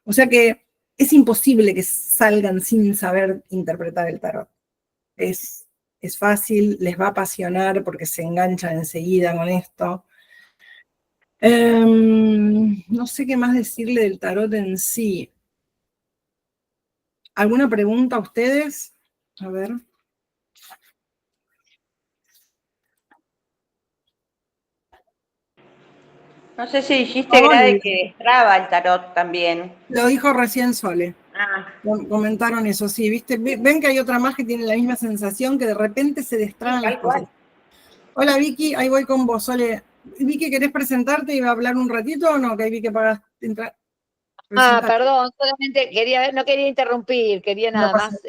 S1: O sea que es imposible que salgan sin saber interpretar el tarot. Es fácil, les va a apasionar porque se enganchan enseguida con esto. No sé qué más decirle del tarot en sí. ¿Alguna pregunta a ustedes? A ver.
S7: No sé si dijiste, Gra, de que destraba el tarot también.
S1: Lo dijo recién Sole.
S7: Ah,
S1: Comentaron eso, sí, ¿viste? Ven que hay otra más que tiene la misma sensación, que de repente se destraban las
S7: tal cual.
S1: cosas. Hola Vicky, ahí voy con vos, Sole. Vicky, ¿querés presentarte y va a hablar un ratito o no? Que ahí vi que pagas entrar.
S8: Perdón, solamente no quería interrumpir, quería nada
S1: pasa
S8: más,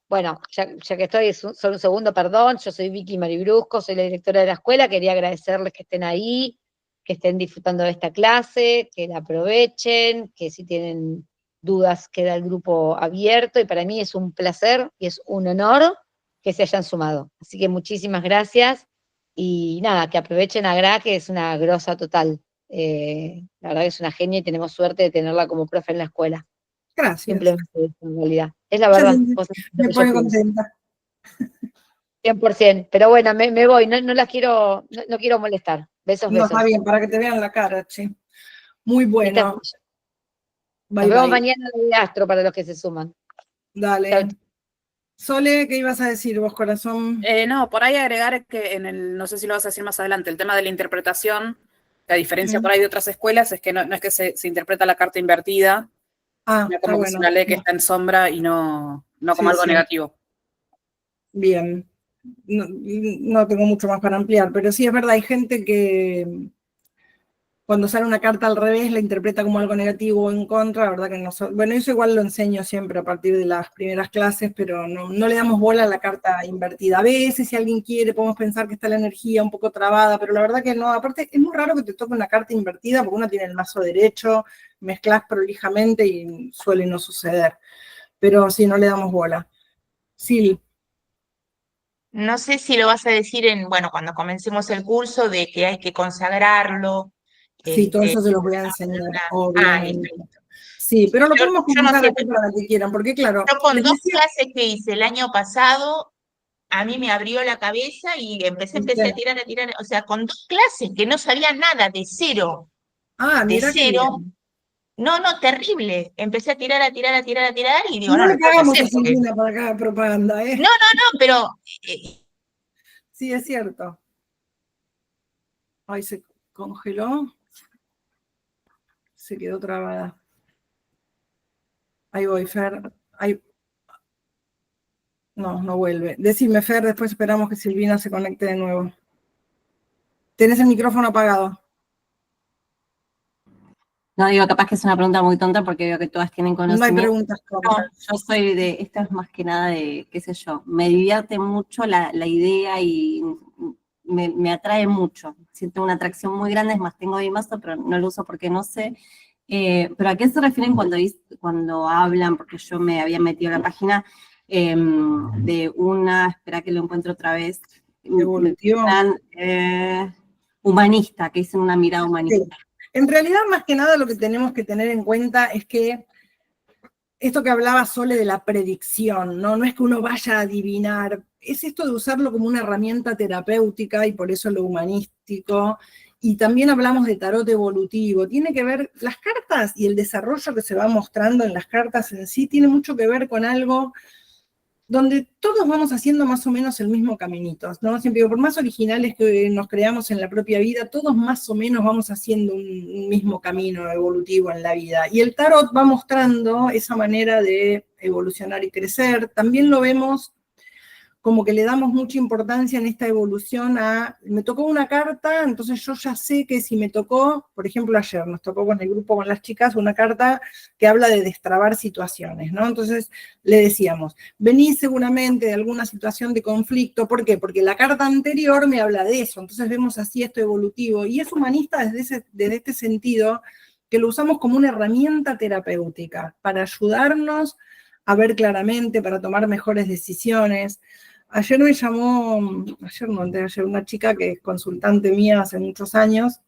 S8: bueno, ya que estoy, solo un segundo, perdón, yo soy Vicky Maribrusco, soy la directora de la escuela, quería agradecerles que estén ahí, que estén disfrutando de esta clase, que la aprovechen, que si tienen dudas queda el grupo abierto, y para mí es un placer y es un honor que se hayan sumado. Así que muchísimas gracias, y nada, que aprovechen a Gra, que es una grosa total. La verdad que es una genia y tenemos suerte de tenerla como profe en la escuela.
S1: Gracias.
S8: Simplemente eso, en realidad. Es la verdad.
S1: Me pone contenta.
S8: 100%. Pero bueno, me voy, no las quiero, no quiero molestar. Besos,
S1: No,
S8: besos.
S1: está bien, para que te vean la cara, che. Muy bueno.
S8: Nos vemos mañana en el Astro para los que se suman.
S1: Dale.
S8: Chau.
S1: Sole, ¿qué ibas a decir vos, corazón?
S2: No, por ahí agregar que no sé si lo vas a decir más adelante, el tema de la interpretación, la diferencia por ahí de otras escuelas es que no es que se interpreta la carta invertida, sino como que es una ley que está en sombra y no como algo negativo.
S1: Bien. No tengo mucho más para ampliar, pero sí es verdad, hay gente que cuando sale una carta al revés la interpreta como algo negativo o en contra, la verdad que no. Bueno, eso igual lo enseño siempre a partir de las primeras clases, pero no le damos bola a la carta invertida. A veces, si alguien quiere, podemos pensar que está la energía un poco trabada, pero la verdad que no. Aparte, es muy raro que te toque una carta invertida porque uno tiene el mazo derecho, mezclas prolijamente y suele no suceder. Pero sí, no le damos bola. Sí.
S4: No sé si lo vas a decir cuando comencemos el curso, de que hay que consagrarlo.
S1: Sí, todo eso se los voy a enseñar, obviamente. Sí, pero lo podemos comentar aquí para que quieran, porque claro...
S4: Yo con 2 clases que hice el año pasado, a mí me abrió la cabeza y empecé a tirar, o sea, con 2 clases que no sabía nada, de cero.
S1: Mira
S4: de cero. No, terrible. Empecé a tirar y digo,
S1: no le pagamos a Silvina para cada propaganda, ¿eh?
S4: No, pero...
S1: Sí, es cierto. Ay, se congeló. Se quedó trabada. Ahí voy, Fer. Ahí. No vuelve. Decime, Fer, después esperamos que Silvina se conecte de nuevo. Tenés el micrófono apagado.
S3: No, digo, capaz que es una pregunta muy tonta porque veo que todas tienen conocimiento.
S1: No hay preguntas tontas.
S3: Yo soy esto es más que nada de, qué sé yo, me divierte mucho la idea y me atrae mucho. Siento una atracción muy grande, es más, tengo mi mazo, pero no lo uso porque no sé. Pero ¿a qué se refieren cuando hablan? Porque yo me había metido en la página de espera que lo encuentro otra vez, humanista, que dicen una mirada humanista.
S1: Sí. En realidad, más que nada, lo que tenemos que tener en cuenta es que esto que hablaba Sole de la predicción, no es que uno vaya a adivinar, es esto de usarlo como una herramienta terapéutica y por eso lo humanístico. Y también hablamos de tarot evolutivo. Tiene que ver, las cartas y el desarrollo que se va mostrando en las cartas en sí, tiene mucho que ver con algo donde todos vamos haciendo más o menos el mismo caminito, ¿no? Siempre digo, por más originales que nos creamos en la propia vida, todos más o menos vamos haciendo un mismo camino evolutivo en la vida. Y el tarot va mostrando esa manera de evolucionar y crecer. También lo vemos como que le damos mucha importancia en esta evolución a, me tocó una carta, entonces yo ya sé que si me tocó, por ejemplo ayer nos tocó con el grupo, con las chicas, una carta que habla de destrabar situaciones, ¿no? Entonces le decíamos, venís seguramente de alguna situación de conflicto, ¿por qué? Porque la carta anterior me habla de eso, entonces vemos así esto evolutivo, y es humanista desde este sentido, que lo usamos como una herramienta terapéutica, para ayudarnos a ver claramente, para tomar mejores decisiones. Ayer me llamó, ayer no, antes de ayer, una chica que es consultante mía hace muchos años,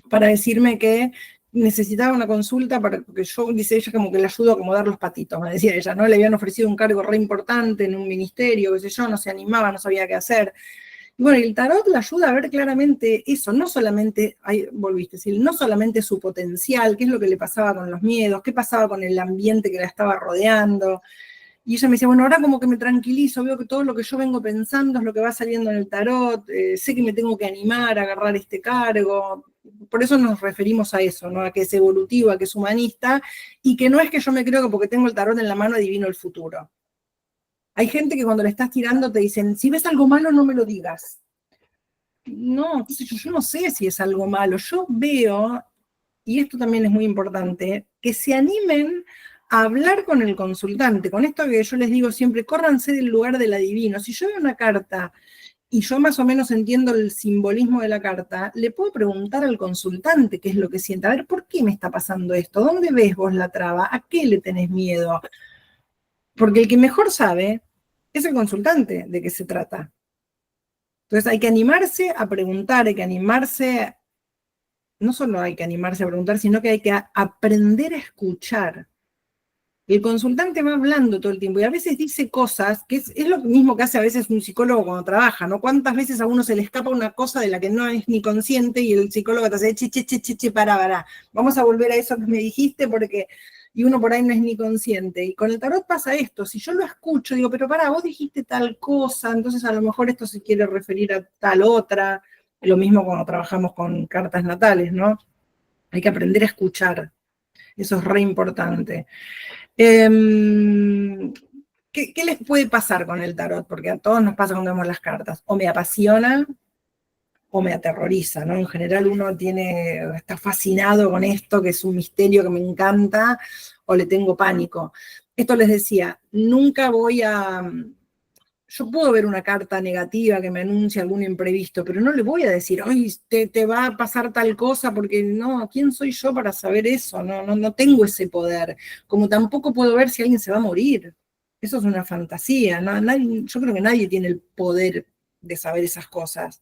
S1: para decirme que necesitaba una consulta, porque yo, dice ella, como que le ayudo a acomodar los patitos, me decía ella, ¿no? Le habían ofrecido un cargo re importante en un ministerio, qué sé yo, no se animaba, no sabía qué hacer. Y bueno, el tarot le ayuda a ver claramente eso, no solamente, ahí volviste, ¿sí? No solamente su potencial, qué es lo que le pasaba con los miedos, qué pasaba con el ambiente que la estaba rodeando. Y ella me decía, bueno, ahora como que me tranquilizo, veo que todo lo que yo vengo pensando es lo que va saliendo en el tarot, sé que me tengo que animar a agarrar este cargo. Por eso nos referimos a eso, ¿no? A que es evolutivo, a que es humanista, y que no es que yo me creo que porque tengo el tarot en la mano adivino el futuro. Hay gente que cuando le estás tirando te dicen, si ves algo malo no me lo digas. No, qué sé yo no sé si es algo malo. Yo veo, y esto también es muy importante, que se animen a hablar con el consultante, con esto que yo les digo siempre, córranse del lugar del adivino. Si yo veo una carta y yo más o menos entiendo el simbolismo de la carta, le puedo preguntar al consultante qué es lo que siente. A ver, ¿por qué me está pasando esto? ¿Dónde ves vos la traba? ¿A qué le tenés miedo? Porque el que mejor sabe es el consultante de qué se trata. Entonces hay que animarse a preguntar, hay que animarse, no solo hay que animarse a preguntar, sino que hay que aprender a escuchar. El consultante va hablando todo el tiempo y a veces dice cosas, que es lo mismo que hace a veces un psicólogo cuando trabaja, ¿no? ¿Cuántas veces a uno se le escapa una cosa de la que no es ni consciente y el psicólogo te hace, che, para, vamos a volver a eso que me dijiste porque, y uno por ahí no es ni consciente. Y con el tarot pasa esto, si yo lo escucho, digo, pero pará, vos dijiste tal cosa, entonces a lo mejor esto se quiere referir a tal otra, lo mismo cuando trabajamos con cartas natales, ¿no? Hay que aprender a escuchar, eso es re importante. ¿Qué les puede pasar con el tarot? Porque a todos nos pasa cuando vemos las cartas. O me apasiona o me aterroriza, ¿no? En general uno está fascinado con esto, que es un misterio que me encanta, o le tengo pánico. Esto les decía, nunca voy a... Yo puedo ver una carta negativa que me anuncia algún imprevisto, pero no le voy a decir, ay, te va a pasar tal cosa, porque no, ¿quién soy yo para saber eso? No tengo ese poder. Como tampoco puedo ver si alguien se va a morir. Eso es una fantasía. Yo creo que nadie tiene el poder de saber esas cosas.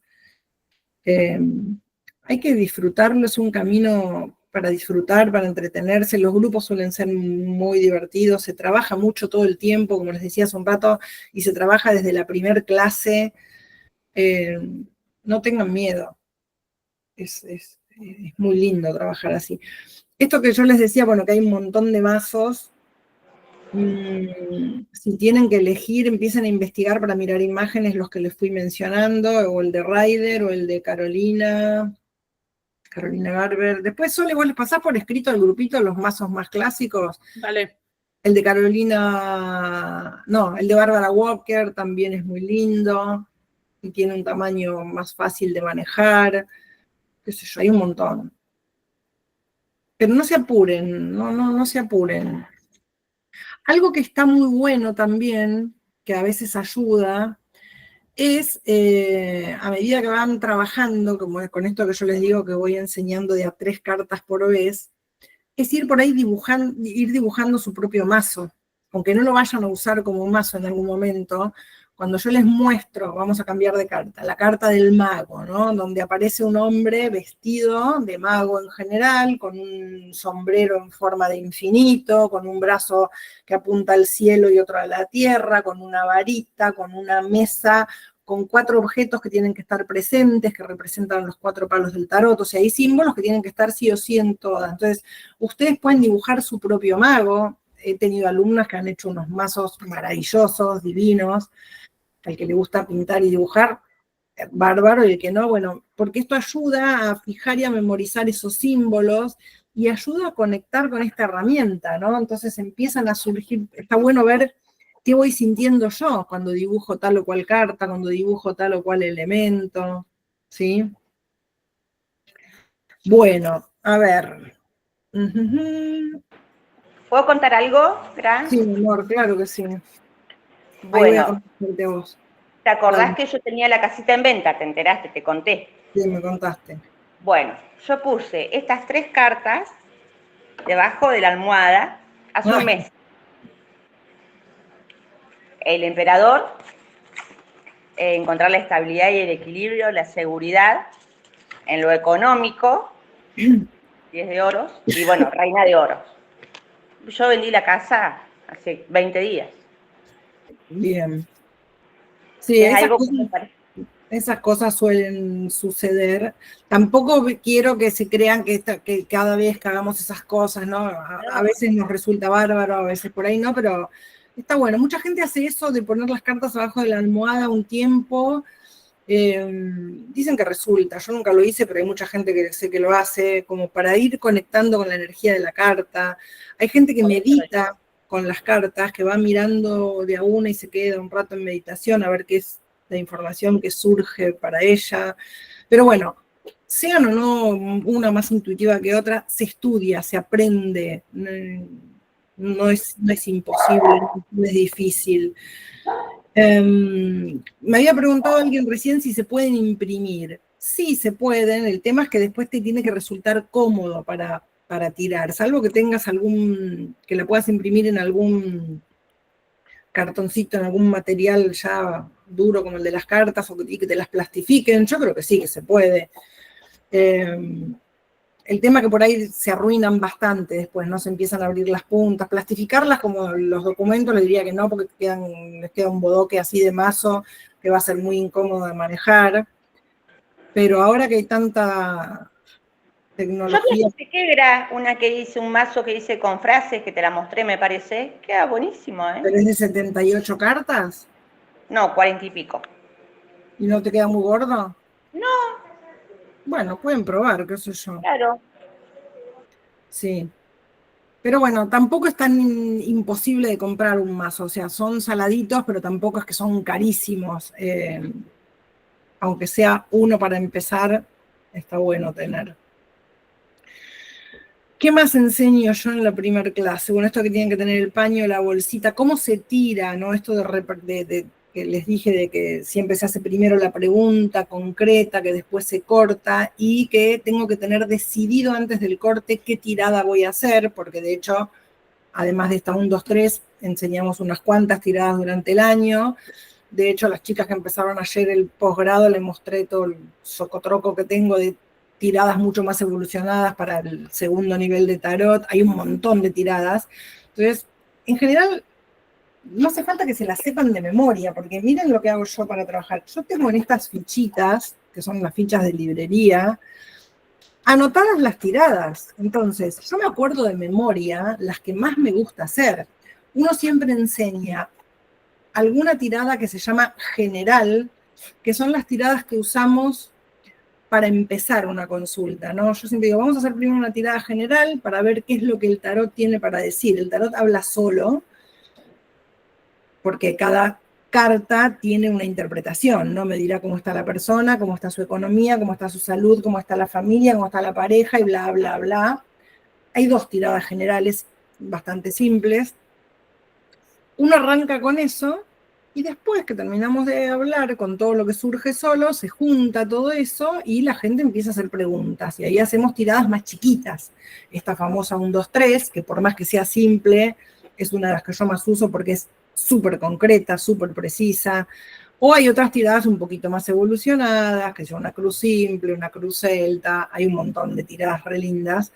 S1: Hay que disfrutarlo, es un camino para disfrutar, para entretenerse. Los grupos suelen ser muy divertidos, se trabaja mucho todo el tiempo, como les decía hace un rato, y se trabaja desde la primer clase. No tengan miedo, es muy lindo trabajar así. Esto que yo les decía, bueno, que hay un montón de mazos, si tienen que elegir, empiecen a investigar para mirar imágenes, los que les fui mencionando, o el de Ryder, o el de Carolina Garber. Después solo vos les pasás por escrito al grupito los mazos más clásicos.
S2: Vale.
S1: El de Carolina, no, el de Barbara Walker también es muy lindo y tiene un tamaño más fácil de manejar. Qué sé yo, hay un montón. Pero no se apuren, no se apuren. Algo que está muy bueno también, que a veces ayuda, es, a medida que van trabajando, como con esto que yo les digo que voy enseñando de a 3 cartas por vez, es ir por ahí ir dibujando su propio mazo, aunque no lo vayan a usar como un mazo en algún momento. Cuando yo les muestro, vamos a cambiar de carta, la carta del mago, ¿no? Donde aparece un hombre vestido de mago en general, con un sombrero en forma de infinito, con un brazo que apunta al cielo y otro a la tierra, con una varita, con una mesa, con 4 objetos que tienen que estar presentes, que representan los 4 palos del tarot. O sea, hay símbolos que tienen que estar sí o sí en todas. Entonces, ustedes pueden dibujar su propio mago. He tenido alumnas que han hecho unos mazos maravillosos, divinos. Al que le gusta pintar y dibujar, bárbaro, y el que no, bueno, porque esto ayuda a fijar y a memorizar esos símbolos y ayuda a conectar con esta herramienta, ¿no? Entonces empiezan a surgir, está bueno ver qué voy sintiendo yo cuando dibujo tal o cual carta, cuando dibujo tal o cual elemento, ¿sí? Bueno, a ver.
S7: ¿Puedo contar algo, Gran?
S1: Sí, mi amor, claro que sí. Ahí voy a
S7: Bueno,
S1: contarte a vos.
S7: ¿te acordás
S1: Dale.
S7: que yo tenía la casita en venta? ¿Te enteraste? Te conté.
S1: Sí, me contaste.
S7: Bueno, yo puse estas 3 cartas debajo de la almohada hace un mes. El emperador, encontrar la estabilidad y el equilibrio, la seguridad en lo económico, 10 de oros, y bueno, reina de oros. Yo vendí la casa hace 20 días.
S1: Bien. Sí,
S7: Es algo que me parece.
S1: esas cosas suelen suceder. Tampoco quiero que se crean que cada vez que hagamos esas cosas, ¿no? A veces nos resulta bárbaro, a veces por ahí no, pero está bueno. Mucha gente hace eso de poner las cartas abajo de la almohada un tiempo. Dicen que resulta, yo nunca lo hice, pero hay mucha gente que sé que lo hace, como para ir conectando con la energía de la carta. Hay gente que medita con las cartas, que va mirando de a una y se queda un rato en meditación a ver qué es la información que surge para ella. Pero bueno, sean o no una más intuitiva que otra, se estudia, se aprende, no es imposible, no es difícil. Me había preguntado alguien recién si se pueden imprimir. Sí, se pueden, el tema es que después te tiene que resultar cómodo para tirar, salvo que tengas que la puedas imprimir en algún cartoncito, en algún material ya duro como el de las cartas, y que te las plastifiquen. Yo creo que sí, que se puede. El tema que por ahí se arruinan bastante después, ¿no? Se empiezan a abrir las puntas. Plastificarlas como los documentos, le diría que no, porque les queda un bodoque así de mazo que va a ser muy incómodo de manejar. Pero ahora que hay tanta tecnología...
S7: Yo plastifiqué, era una que dice, un mazo que dice con frases, que te la mostré, me parece. Queda buenísimo, ¿eh?
S1: ¿Pero es de 78 cartas?
S7: No, 40 y pico.
S1: ¿Y no te queda muy gordo?
S7: No.
S1: Bueno, pueden probar, qué sé yo.
S7: Claro.
S1: Sí. Pero bueno, tampoco es tan imposible de comprar un mazo. O sea, son saladitos, pero tampoco es que son carísimos. Aunque sea uno para empezar, está bueno tener. ¿Qué más enseño yo en la primera clase? Bueno, esto que tienen que tener el paño, la bolsita, cómo se tira, ¿no? Esto de que les dije de que siempre se hace primero la pregunta concreta, que después se corta, y que tengo que tener decidido antes del corte qué tirada voy a hacer, porque de hecho, además de esta 1, 2, 3, enseñamos unas cuantas tiradas durante el año. De hecho, a las chicas que empezaron ayer el posgrado les mostré todo el socotroco que tengo de tiradas mucho más evolucionadas para el segundo nivel de tarot. Hay un montón de tiradas. Entonces, en general, no hace falta que se las sepan de memoria, porque miren lo que hago yo para trabajar. Yo tengo en estas fichitas, que son las fichas de librería, anotadas las tiradas. Entonces, yo me acuerdo de memoria las que más me gusta hacer. Uno siempre enseña alguna tirada que se llama general, que son las tiradas que usamos para empezar una consulta, ¿no? Yo siempre digo, vamos a hacer primero una tirada general para ver qué es lo que el tarot tiene para decir. El tarot habla solo, porque cada carta tiene una interpretación, ¿no? Me dirá cómo está la persona, cómo está su economía, cómo está su salud, cómo está la familia, cómo está la pareja y bla, bla, bla. Hay 2 tiradas generales bastante simples. Uno arranca con eso y después que terminamos de hablar con todo lo que surge solo, se junta todo eso y la gente empieza a hacer preguntas. Y ahí hacemos tiradas más chiquitas. Esta famosa 1, 2, 3, que por más que sea simple, es una de las que yo más uso porque es súper concreta, súper precisa. O hay otras tiradas un poquito más evolucionadas, que son una cruz simple, una cruz celta, hay un montón de tiradas re lindas.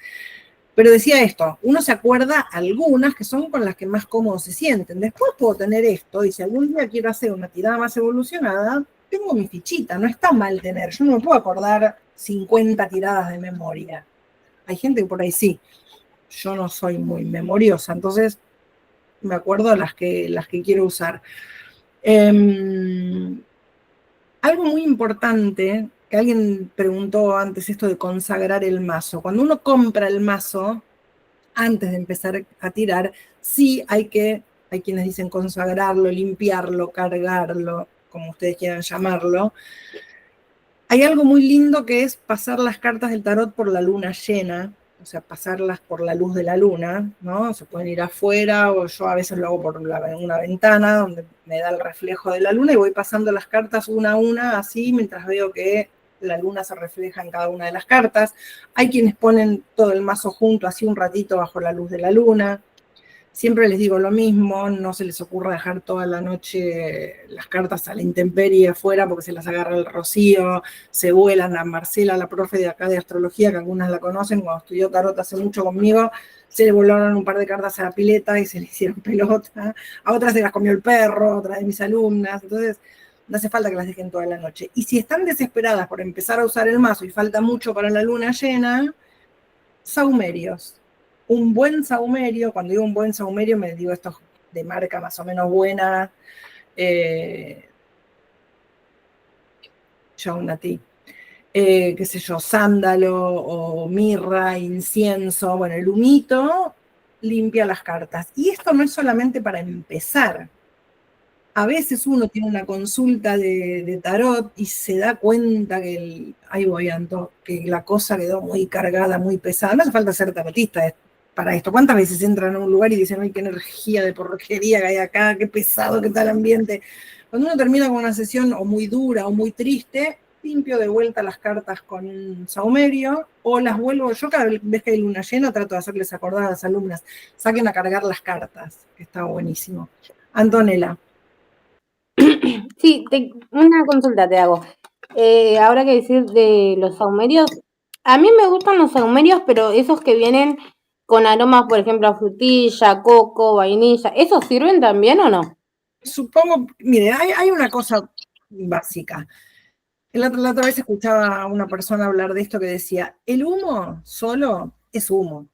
S1: Pero decía esto, uno se acuerda algunas que son con las que más cómodos se sienten. Después puedo tener esto, y si algún día quiero hacer una tirada más evolucionada, tengo mi fichita, no está mal tener. Yo no me puedo acordar 50 tiradas de memoria. Hay gente que por ahí sí. Yo no soy muy memoriosa, entonces me acuerdo las que quiero usar. Algo muy importante, que alguien preguntó antes esto de consagrar el mazo. Cuando uno compra el mazo, antes de empezar a tirar, sí hay que hay quienes dicen consagrarlo, limpiarlo, cargarlo, como ustedes quieran llamarlo. Hay algo muy lindo que es pasar las cartas del tarot por la luna llena, o sea, pasarlas por la luz de la luna, ¿no? Se pueden ir afuera, o yo a veces lo hago por una ventana donde me da el reflejo de la luna y voy pasando las cartas una a una, así, mientras veo que la luna se refleja en cada una de las cartas. Hay quienes ponen todo el mazo junto, así un ratito bajo la luz de la luna. Siempre les digo lo mismo, no se les ocurra dejar toda la noche las cartas a la intemperie afuera porque se las agarra el rocío, se vuelan. A Marcela, la profe de acá de astrología, que algunas la conocen, cuando estudió tarot hace mucho conmigo, se le volaron un par de cartas a la pileta y se le hicieron pelota. A otras se las comió el perro, otras de mis alumnas. Entonces, no hace falta que las dejen toda la noche. Y si están desesperadas por empezar a usar el mazo y falta mucho para la luna llena, saumerios. Un buen saumerio, cuando digo un buen saumerio me digo estos de marca más o menos buena, Shaunati, qué sé yo, sándalo o mirra, incienso, bueno, el humito limpia las cartas. Y esto no es solamente para empezar. A veces uno tiene una consulta de tarot y se da cuenta que que la cosa quedó muy cargada, muy pesada. No hace falta ser tarotista para esto. ¿Cuántas veces entran a un lugar y dicen, ay, qué energía de porquería que hay acá, qué pesado, qué tal ambiente? Cuando uno termina con una sesión o muy dura o muy triste, limpio de vuelta las cartas con un saumerio o las vuelvo, yo cada vez que hay luna llena trato de hacerles acordar a las alumnas, saquen a cargar las cartas, que está buenísimo. Antonella.
S9: Sí, una consulta te hago. Ahora que decir de los saumerios, a mí me gustan los saumerios, pero esos que vienen con aromas, por ejemplo, a frutilla, coco, vainilla, ¿esos sirven también o no?
S1: Supongo, mire, hay una cosa básica. La otra vez escuchaba a una persona hablar de esto que decía, el humo solo es humo.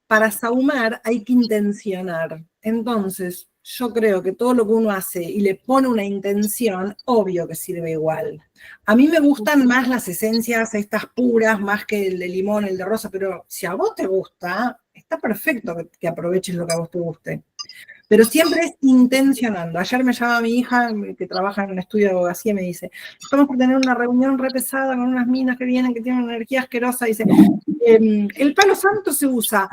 S1: Para sahumar hay que intencionar. Entonces, yo creo que todo lo que uno hace y le pone una intención, obvio que sirve igual. A mí me gustan más las esencias estas puras, más que el de limón, el de rosa, pero si a vos te gusta, está perfecto que aproveches lo que a vos te guste. Pero siempre es intencionando. Ayer me llama mi hija, que trabaja en un estudio de abogacía, y me dice, estamos por tener una reunión re pesada con unas minas que vienen, que tienen una energía asquerosa. Dice, el palo santo se usa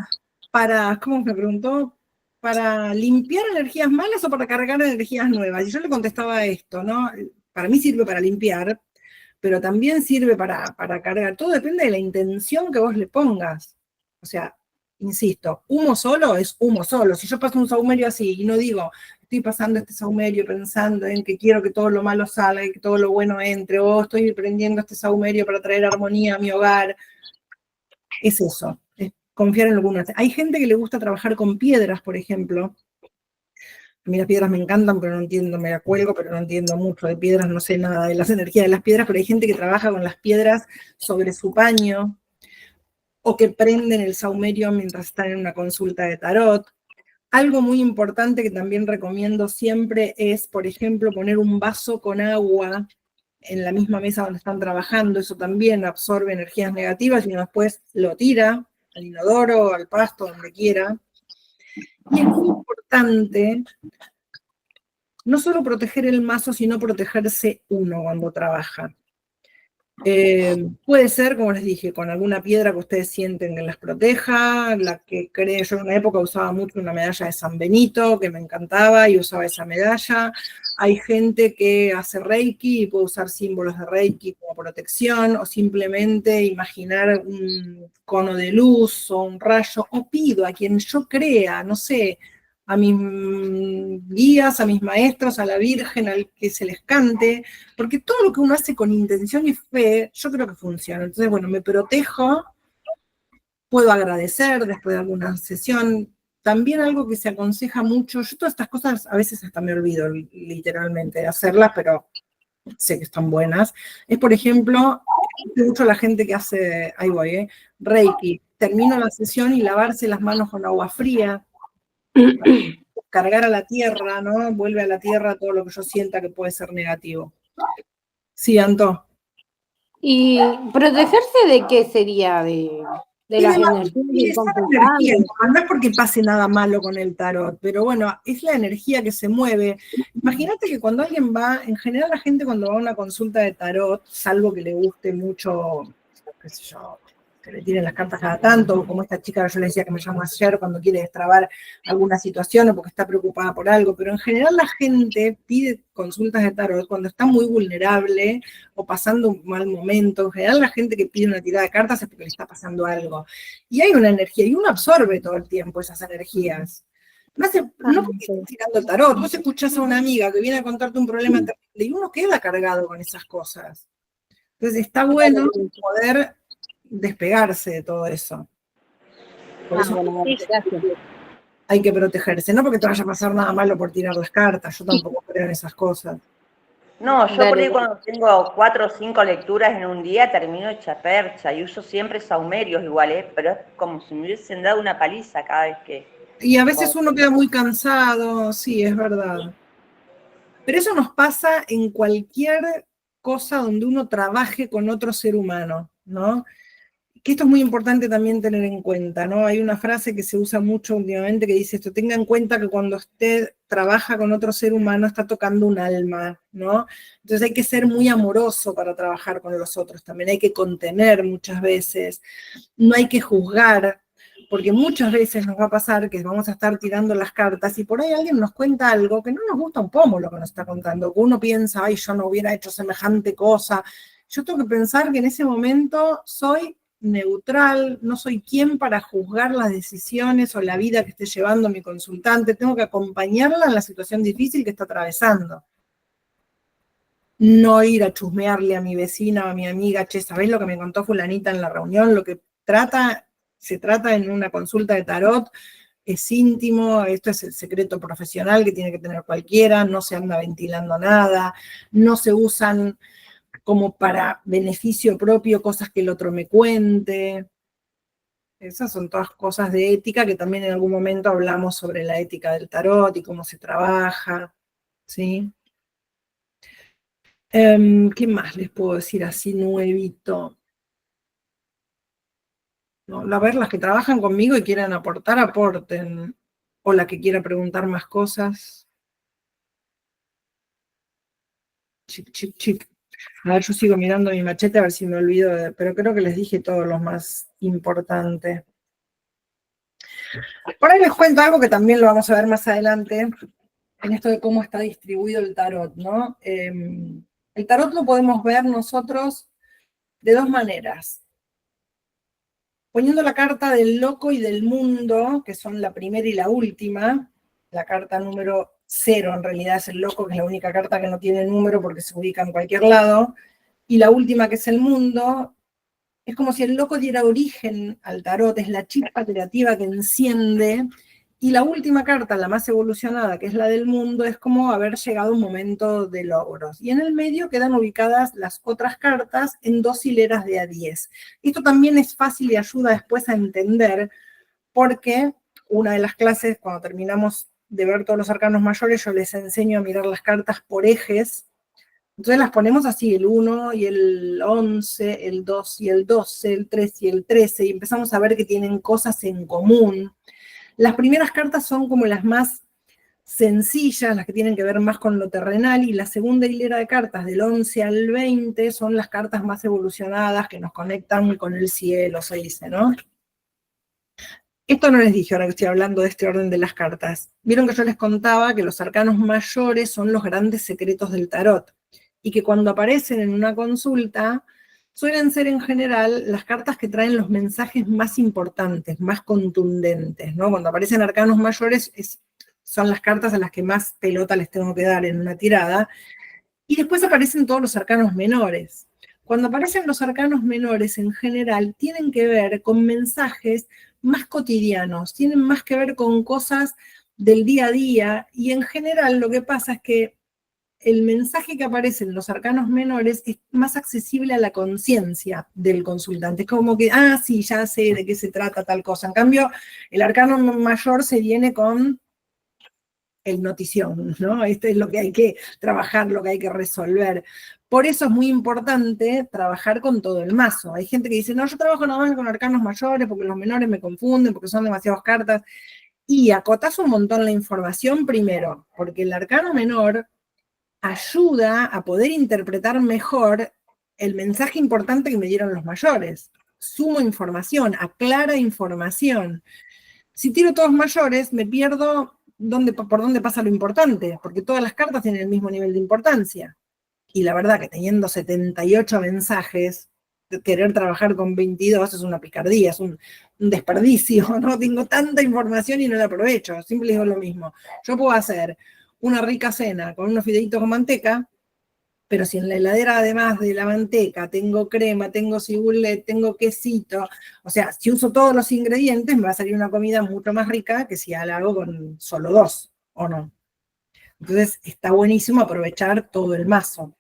S1: para, ¿cómo me preguntó? ¿Para limpiar energías malas o para cargar energías nuevas? Y yo le contestaba esto, ¿no? Para mí sirve para limpiar, pero también sirve para cargar. Todo depende de la intención que vos le pongas. O sea, insisto, humo solo es humo solo. Si yo paso un saumerio así y no digo, estoy pasando este saumerio pensando en que quiero que todo lo malo salga y que todo lo bueno entre, o estoy prendiendo este saumerio para traer armonía a mi hogar, es eso. Confiar en lo que uno hace. Hay gente que le gusta trabajar con piedras, por ejemplo. A mí las piedras me encantan, pero no entiendo, me la cuelgo, pero no entiendo mucho de piedras, no sé nada de las energías de las piedras, pero hay gente que trabaja con las piedras sobre su paño, o que prenden el saumerio mientras están en una consulta de tarot. Algo muy importante que también recomiendo siempre es, por ejemplo, poner un vaso con agua en la misma mesa donde están trabajando. Eso también absorbe energías negativas y uno después lo tira al inodoro, al pasto, donde quiera. Y es muy importante no solo proteger el mazo, sino protegerse uno cuando trabaja. Puede ser, como les dije, con alguna piedra que ustedes sienten que las proteja, la que creo, yo en una época usaba mucho una medalla de San Benito, que me encantaba, y usaba esa medalla. Hay gente que hace Reiki y puede usar símbolos de Reiki como protección, o simplemente imaginar un cono de luz o un rayo, o pido a quien yo crea, no sé, a mis guías, a mis maestros, a la Virgen, al que se les cante, porque todo lo que uno hace con intención y fe, yo creo que funciona. Entonces, bueno, me protejo, puedo agradecer después de alguna sesión. También algo que se aconseja mucho, yo todas estas cosas a veces hasta me olvido literalmente de hacerlas, pero sé que están buenas, es por ejemplo, mucho la gente que hace, ahí voy, Reiki, termino la sesión y lavarse las manos con agua fría, cargar a la tierra, ¿no? Vuelve a la tierra todo lo que yo sienta que puede ser negativo. Sí, Anto.
S9: ¿Y protegerse de qué sería? de las
S1: Tiene más
S9: energías del
S1: energía,
S9: consultante.
S1: no es porque pase nada malo con el tarot, pero bueno, es la energía que se mueve. Imagínate que cuando alguien va, en general la gente cuando va a una consulta de tarot, salvo que le guste mucho, qué sé yo, que le tiren las cartas cada tanto, o como esta chica que yo le decía que me llamó ayer cuando quiere destrabar alguna situación o porque está preocupada por algo, pero en general la gente pide consultas de tarot cuando está muy vulnerable o pasando un mal momento. En general la gente que pide una tirada de cartas es porque le está pasando algo. Y hay una energía, y uno absorbe todo el tiempo esas energías. No porque estés tirando el tarot, vos escuchás a una amiga que viene a contarte un problema terrible y uno queda cargado con esas cosas. Entonces está bueno poder despegarse de todo eso. Por eso
S9: Gracias.
S1: hay que protegerse, no porque te vaya a pasar nada malo por tirar las cartas, yo tampoco creo en esas cosas.
S7: No, yo
S9: Dale,
S7: por ahí
S9: dale.
S7: cuando tengo 4 o 5 lecturas en un día termino hecha percha y uso siempre saumerios igual, pero es como si me hubiesen dado una paliza cada vez que...
S1: Y a veces uno queda muy cansado, sí, es verdad. Pero eso nos pasa en cualquier cosa donde uno trabaje con otro ser humano, ¿no? Que esto es muy importante también tener en cuenta, ¿no? Hay una frase que se usa mucho últimamente que dice esto: tenga en cuenta que cuando usted trabaja con otro ser humano está tocando un alma, ¿no? Entonces hay que ser muy amoroso para trabajar con los otros, también hay que contener muchas veces, no hay que juzgar, porque muchas veces nos va a pasar que vamos a estar tirando las cartas y por ahí alguien nos cuenta algo que no nos gusta un pomo lo que nos está contando, que uno piensa, ay, yo no hubiera hecho semejante cosa. Yo tengo que pensar que en ese momento soy neutral, no soy quien para juzgar las decisiones o la vida que esté llevando mi consultante, tengo que acompañarla en la situación difícil que está atravesando. No ir a chusmearle a mi vecina o a mi amiga, che, ¿sabés lo que me contó fulanita en la reunión? Lo que se trata en una consulta de tarot es íntimo, esto es el secreto profesional que tiene que tener cualquiera, no se anda ventilando nada, no se usan como para beneficio propio cosas que el otro me cuente. Esas son todas cosas de ética que también en algún momento hablamos sobre la ética del tarot y cómo se trabaja, ¿sí? ¿Qué más les puedo decir así nuevito? No, a ver, las que trabajan conmigo y quieran aportar, aporten. O la que quiera preguntar más cosas. Chic, chic, chic. A ver, yo sigo mirando mi machete a ver si me olvido, pero creo que les dije todo lo más importante. Por ahí les cuento algo que también lo vamos a ver más adelante, en esto de cómo está distribuido el tarot, ¿no? El tarot lo podemos ver nosotros de dos maneras. Poniendo la carta del loco y del mundo, que son la primera y la última, la carta número 0 en realidad es el loco, que es la única carta que no tiene número porque se ubica en cualquier lado, y la última que es el mundo, es como si el loco diera origen al tarot, es la chispa creativa que enciende, y la última carta, la más evolucionada, que es la del mundo, es como haber llegado a un momento de logros. Y en el medio quedan ubicadas las otras cartas en 2 hileras de A10. Esto también es fácil y ayuda después a entender, porque una de las clases, cuando terminamos de ver todos los arcanos mayores, yo les enseño a mirar las cartas por ejes. Entonces las ponemos así, el 1 y el 11, el 2 y el 12, el 3 y el 13, y empezamos a ver que tienen cosas en común. Las primeras cartas son como las más sencillas, las que tienen que ver más con lo terrenal, y la segunda hilera de cartas, del 11 al 20, son las cartas más evolucionadas que nos conectan con el cielo, se dice, ¿no? Esto no les dije ahora que estoy hablando de este orden de las cartas. Vieron que yo les contaba que los arcanos mayores son los grandes secretos del tarot, y que cuando aparecen en una consulta, suelen ser en general las cartas que traen los mensajes más importantes, más contundentes, ¿no? Cuando aparecen arcanos mayores son las cartas a las que más pelota les tengo que dar en una tirada, y después aparecen todos los arcanos menores. Cuando aparecen los arcanos menores en general tienen que ver con mensajes más cotidianos, tienen más que ver con cosas del día a día, y en general lo que pasa es que el mensaje que aparece en los arcanos menores es más accesible a la conciencia del consultante. Es como que, sí, ya sé de qué se trata tal cosa. En cambio, el arcano mayor se viene con el notición, ¿no? Esto es lo que hay que trabajar, lo que hay que resolver. Por eso es muy importante trabajar con todo el mazo. Hay gente que dice, no, yo trabajo nada más con arcanos mayores porque los menores me confunden, porque son demasiadas cartas. Y acotás un montón la información primero, porque el arcano menor ayuda a poder interpretar mejor el mensaje importante que me dieron los mayores. Sumo información, aclara información. Si tiro todos mayores, me pierdo por dónde pasa lo importante, porque todas las cartas tienen el mismo nivel de importancia. Y la verdad que teniendo 78 mensajes, querer trabajar con 22 es una picardía, es un desperdicio, ¿no? Tengo tanta información y no la aprovecho. Siempre digo lo mismo. Yo puedo hacer una rica cena con unos fideitos con manteca, pero si en la heladera, además de la manteca, tengo crema, tengo cibulet, tengo quesito, o sea, si uso todos los ingredientes, me va a salir una comida mucho más rica que si la hago con solo 2, ¿o no? Entonces, está buenísimo aprovechar todo el mazo.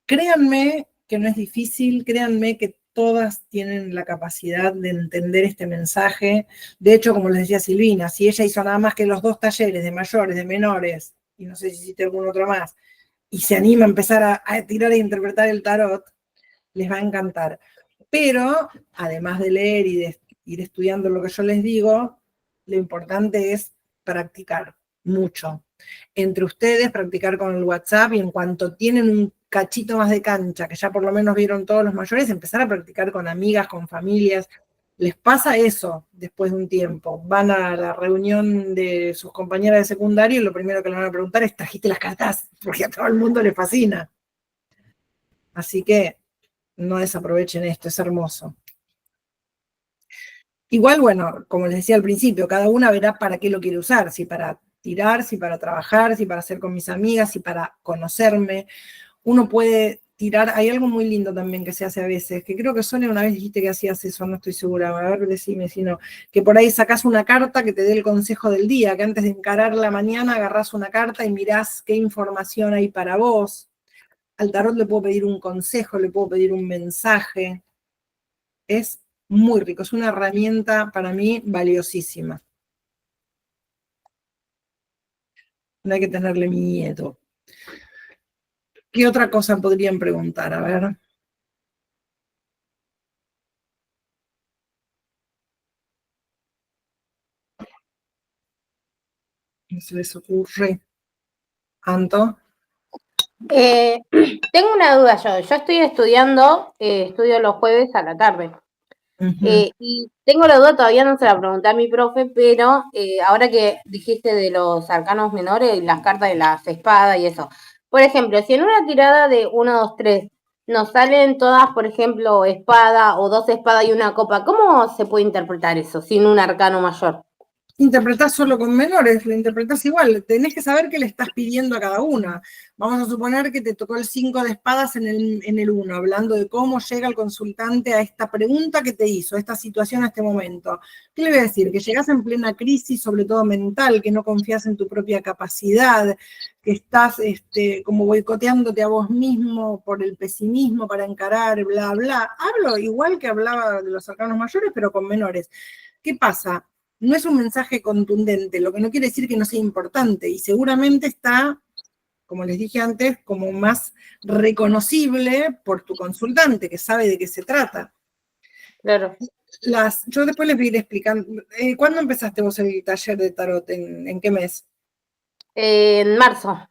S1: Créanme que no es difícil, créanme que todas tienen la capacidad de entender este mensaje. De hecho, como les decía Silvina, si ella hizo nada más que los 2 talleres de mayores, de menores, y no sé si hiciste algún otro más, y se anima a empezar a tirar e interpretar el tarot, les va a encantar. Pero, además de leer y de ir estudiando lo que yo les digo, lo importante es practicar mucho. Entre ustedes, practicar con el WhatsApp, y en cuanto tienen un cachito más de cancha, que ya por lo menos vieron todos los mayores, empezar a practicar con amigas, con familias. Les pasa eso después de un tiempo. Van a la reunión de sus compañeras de secundario y lo primero que le van a preguntar es, ¿trajiste las cartas? Porque a todo el mundo le fascina. Así que no desaprovechen esto, es hermoso. Igual, bueno, como les decía al principio, cada una verá para qué lo quiere usar, si para tirar, si para trabajar, si para hacer con mis amigas, si para conocerme. Uno puede tirar, hay algo muy lindo también que se hace a veces, que creo que Sonia una vez dijiste que hacías eso, no estoy segura, a ver, decime si no, que por ahí sacás una carta que te dé el consejo del día, que antes de encarar la mañana agarrás una carta y mirás qué información hay para vos. Al tarot le puedo pedir un consejo, le puedo pedir un mensaje. Es muy rico, es una herramienta para mí valiosísima. No hay que tenerle miedo. ¿Qué otra cosa podrían preguntar? A ver. ¿Qué se les ocurre? ¿Anto?
S9: Tengo una duda yo. Yo estoy estudiando, estudio los jueves a la tarde. Y tengo la duda, todavía no se la pregunté a mi profe, pero ahora que dijiste de los arcanos menores y las cartas de las espadas y eso. Por ejemplo, si en una tirada de 1, 2, 3 nos salen todas, por ejemplo, espada o 2 espadas y una copa, ¿cómo se puede interpretar eso sin un arcano mayor?
S1: Interpretás solo con menores, lo interpretás igual, tenés que saber qué le estás pidiendo a cada una. Vamos a suponer que te tocó el 5 de espadas en el 1, hablando de cómo llega el consultante a esta pregunta que te hizo, a esta situación, a este momento. ¿Qué le voy a decir? Que llegás en plena crisis, sobre todo mental, que no confías en tu propia capacidad, que estás como boicoteándote a vos mismo por el pesimismo para encarar, bla, bla. Hablo igual que hablaba de los arcanos mayores, pero con menores. ¿Qué pasa? No es un mensaje contundente, lo que no quiere decir que no sea importante, y seguramente está, como les dije antes, como más reconocible por tu consultante, que sabe de qué se trata.
S9: Claro.
S1: Yo después les voy a ir explicando. ¿Cuándo empezaste vos el taller de tarot? ¿En qué mes?
S9: En marzo.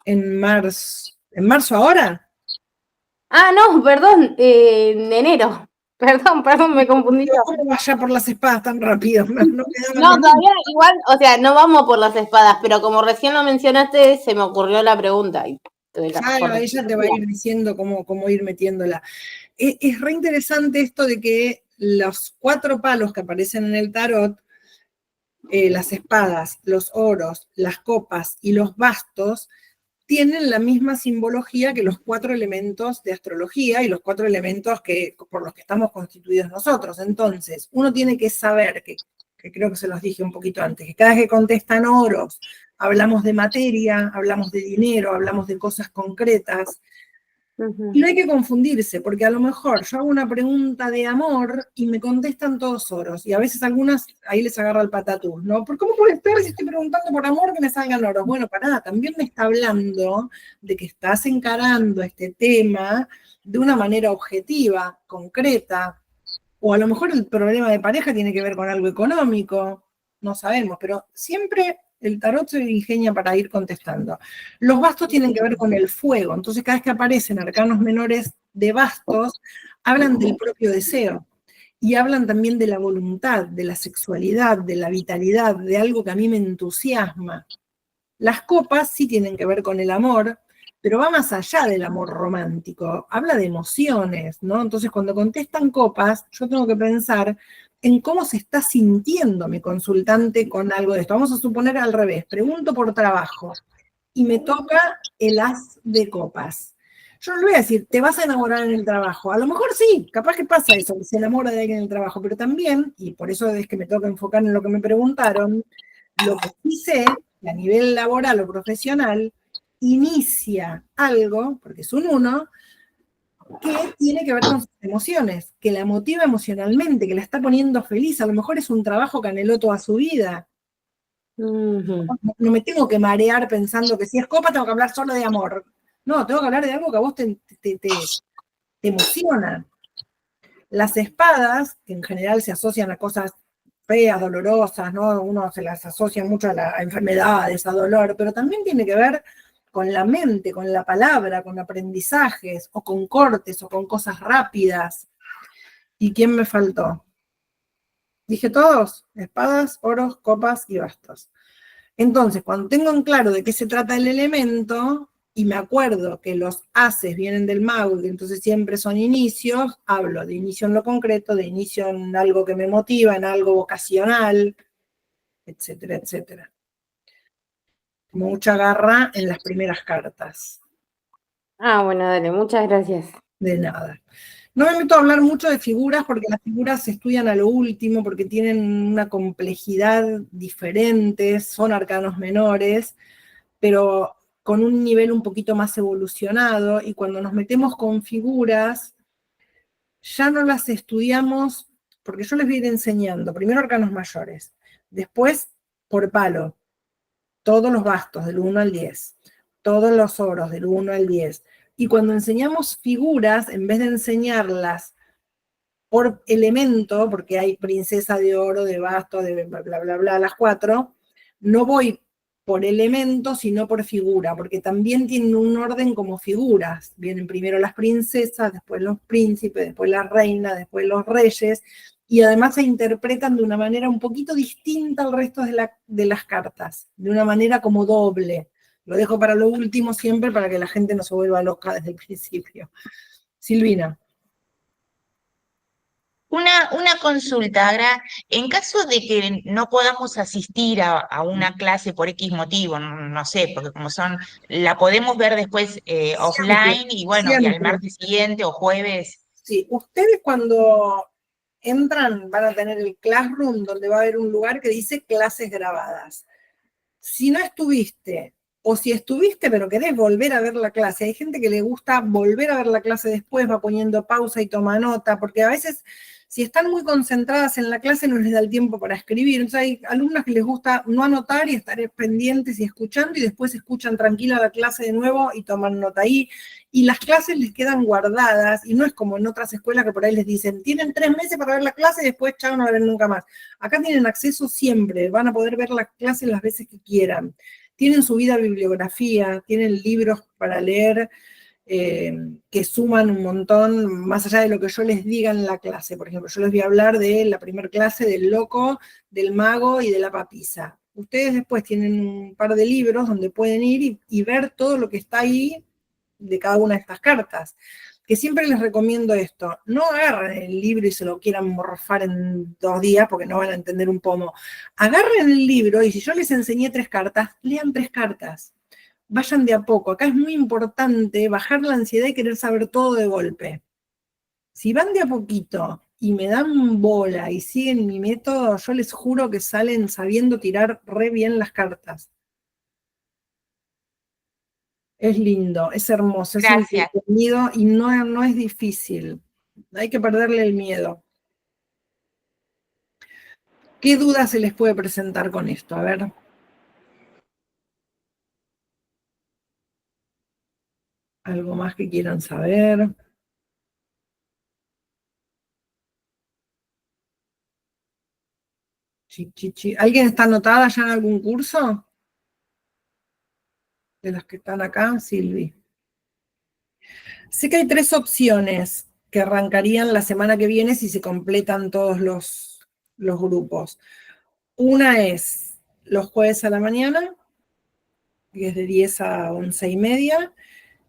S1: ¿En marzo? ¿En marzo ahora?
S9: Ah, no, perdón, en enero. Perdón, me confundí.
S1: ¿Cómo vaya por las espadas tan rápido?
S9: No, todavía igual, o sea, no vamos por las espadas, pero como recién lo mencionaste, se me ocurrió la pregunta.
S1: Claro, ella te va a ir diciendo cómo ir metiéndola. Es re interesante esto de que los 4 palos que aparecen en el tarot, las espadas, los oros, las copas y los bastos, tienen la misma simbología que los 4 elementos de astrología y los 4 elementos por los que estamos constituidos nosotros. Entonces, uno tiene que saber, que creo que se los dije un poquito antes, que cada vez que contestan oros, hablamos de materia, hablamos de dinero, hablamos de cosas concretas. Y no hay que confundirse, porque a lo mejor yo hago una pregunta de amor y me contestan todos oros, y a veces algunas ahí les agarra el patatús, ¿no? ¿Por cómo puede ser si estoy preguntando por amor que me salgan oros? Bueno, pará, también me está hablando de que estás encarando este tema de una manera objetiva, concreta, o a lo mejor el problema de pareja tiene que ver con algo económico, no sabemos, pero siempre el tarot se ingenia para ir contestando. Los bastos tienen que ver con el fuego, entonces cada vez que aparecen arcanos menores de bastos, hablan del propio deseo. Y hablan también de la voluntad, de la sexualidad, de la vitalidad, de algo que a mí me entusiasma. Las copas sí tienen que ver con el amor, pero va más allá del amor romántico, habla de emociones, ¿no? Entonces cuando contestan copas, yo tengo que pensar en cómo se está sintiendo mi consultante con algo de esto. Vamos a suponer al revés, pregunto por trabajo y me toca el as de copas. Yo no le voy a decir, te vas a enamorar en el trabajo. A lo mejor sí, capaz que pasa eso, que se enamora de alguien en el trabajo, pero también, y por eso es que me toca enfocar en lo que me preguntaron, lo que sí sé, que a nivel laboral o profesional, inicia algo, porque es un 1, que tiene que ver con sus emociones, que la motiva emocionalmente, que la está poniendo feliz. A lo mejor es un trabajo que anheló toda su vida. No me tengo que marear pensando que si es copa tengo que hablar solo de amor. No, tengo que hablar de algo que a vos te emociona. Las espadas, que en general se asocian a cosas feas, dolorosas, ¿no? Uno se las asocia mucho a enfermedades, a dolor, pero también tiene que ver con la mente, con la palabra, con aprendizajes, o con cortes, o con cosas rápidas. ¿Y quién me faltó? Dije todos, espadas, oros, copas y bastos. Entonces, cuando tengo en claro de qué se trata el elemento, y me acuerdo que los haces vienen del mago, y entonces siempre son inicios, hablo de inicio en lo concreto, de inicio en algo que me motiva, en algo vocacional, etcétera, etcétera. Mucha garra en las primeras cartas.
S9: Ah, bueno, dale, muchas gracias.
S1: De nada. No me meto a hablar mucho de figuras porque las figuras se estudian a lo último, porque tienen una complejidad diferente, son arcanos menores, pero con un nivel un poquito más evolucionado, y cuando nos metemos con figuras, ya no las estudiamos, porque yo les voy a ir enseñando, primero arcanos mayores, después por palo, todos los bastos del 1 al 10, todos los oros del 1 al 10, y cuando enseñamos figuras, en vez de enseñarlas por elemento, porque hay princesa de oro, de basto, de bla, bla, bla, bla, las 4, no voy por elemento, sino por figura, porque también tienen un orden como figuras. Vienen primero las princesas, después los príncipes, después la reina, después los reyes, y además se interpretan de una manera un poquito distinta al resto de las cartas, de una manera como doble. Lo dejo para lo último siempre para que la gente no se vuelva loca desde el principio. Silvina.
S4: Una consulta, Agra. En caso de que no podamos asistir a una clase por X motivo, no sé, porque como la podemos ver después offline y bueno, y al martes siguiente o jueves.
S1: Sí, ustedes cuando entran van a tener el Classroom, donde va a haber un lugar que dice clases grabadas. Si no estuviste, o si estuviste pero querés volver a ver la clase, hay gente que le gusta volver a ver la clase después, va poniendo pausa y toma nota, porque a veces si están muy concentradas en la clase no les da el tiempo para escribir. Entonces hay alumnas que les gusta no anotar y estar pendientes y escuchando, y después escuchan tranquila la clase de nuevo y toman nota ahí. Y las clases les quedan guardadas, y no es como en otras escuelas que por ahí les dicen, tienen 3 meses para ver la clase y después chao, no la ven nunca más. Acá tienen acceso siempre, van a poder ver la clase las veces que quieran. Tienen subida bibliografía, tienen libros para leer, que suman un montón, más allá de lo que yo les diga en la clase. Por ejemplo, yo les voy a hablar de la primera clase del loco, del mago y de la papisa. Ustedes después tienen un par de libros donde pueden ir y ver todo lo que está ahí de cada una de estas cartas. Que siempre les recomiendo esto, no agarren el libro y se lo quieran morfar en 2 días porque no van a entender un pomo. Agarren el libro y si yo les enseñé 3 cartas, lean 3 cartas. Vayan de a poco. Acá es muy importante bajar la ansiedad y querer saber todo de golpe. Si van de a poquito y me dan bola y siguen mi método, yo les juro que salen sabiendo tirar re bien las cartas. Es lindo, es hermoso, es
S4: Gracias.
S1: entretenido y no es difícil. Hay que perderle el miedo. ¿Qué dudas se les puede presentar con esto? A ver. ¿Algo más que quieran saber? ¿Alguien está anotada ya en algún curso? De los que están acá, Silvi. Sé que hay 3 opciones que arrancarían la semana que viene si se completan todos los grupos. Una es los jueves a la mañana, que es de 10 a 11:30,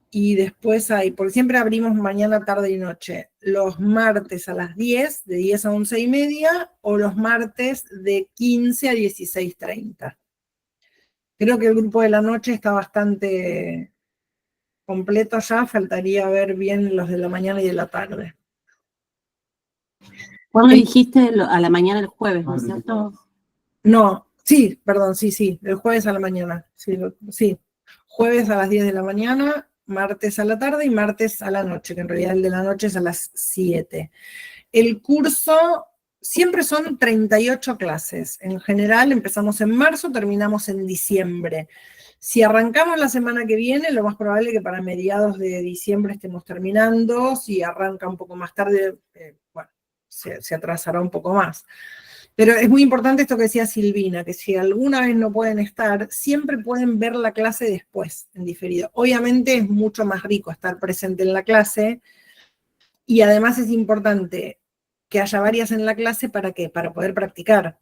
S1: y después hay, porque siempre abrimos mañana, tarde y noche, los martes a las 10, de 10 a 11:30, o los martes de 15 a 16:30. Creo que el grupo de la noche está bastante completo ya, faltaría ver bien los de la mañana y de la tarde.
S3: ¿Cuándo dijiste a la mañana el jueves, no es cierto?
S1: No, sí, perdón, sí, el jueves a la mañana. Sí, jueves a las 10 de la mañana, martes a la tarde y martes a la noche, que en realidad el de la noche es a las 7. El curso siempre son 38 clases. En general empezamos en marzo, terminamos en diciembre. Si arrancamos la semana que viene, lo más probable es que para mediados de diciembre estemos terminando. Si arranca un poco más tarde, bueno, se atrasará un poco más. Pero es muy importante esto que decía Silvina, que si alguna vez no pueden estar, siempre pueden ver la clase después, en diferido. Obviamente es mucho más rico estar presente en la clase, y además es importante que haya varias en la clase, ¿para qué? Para poder practicar.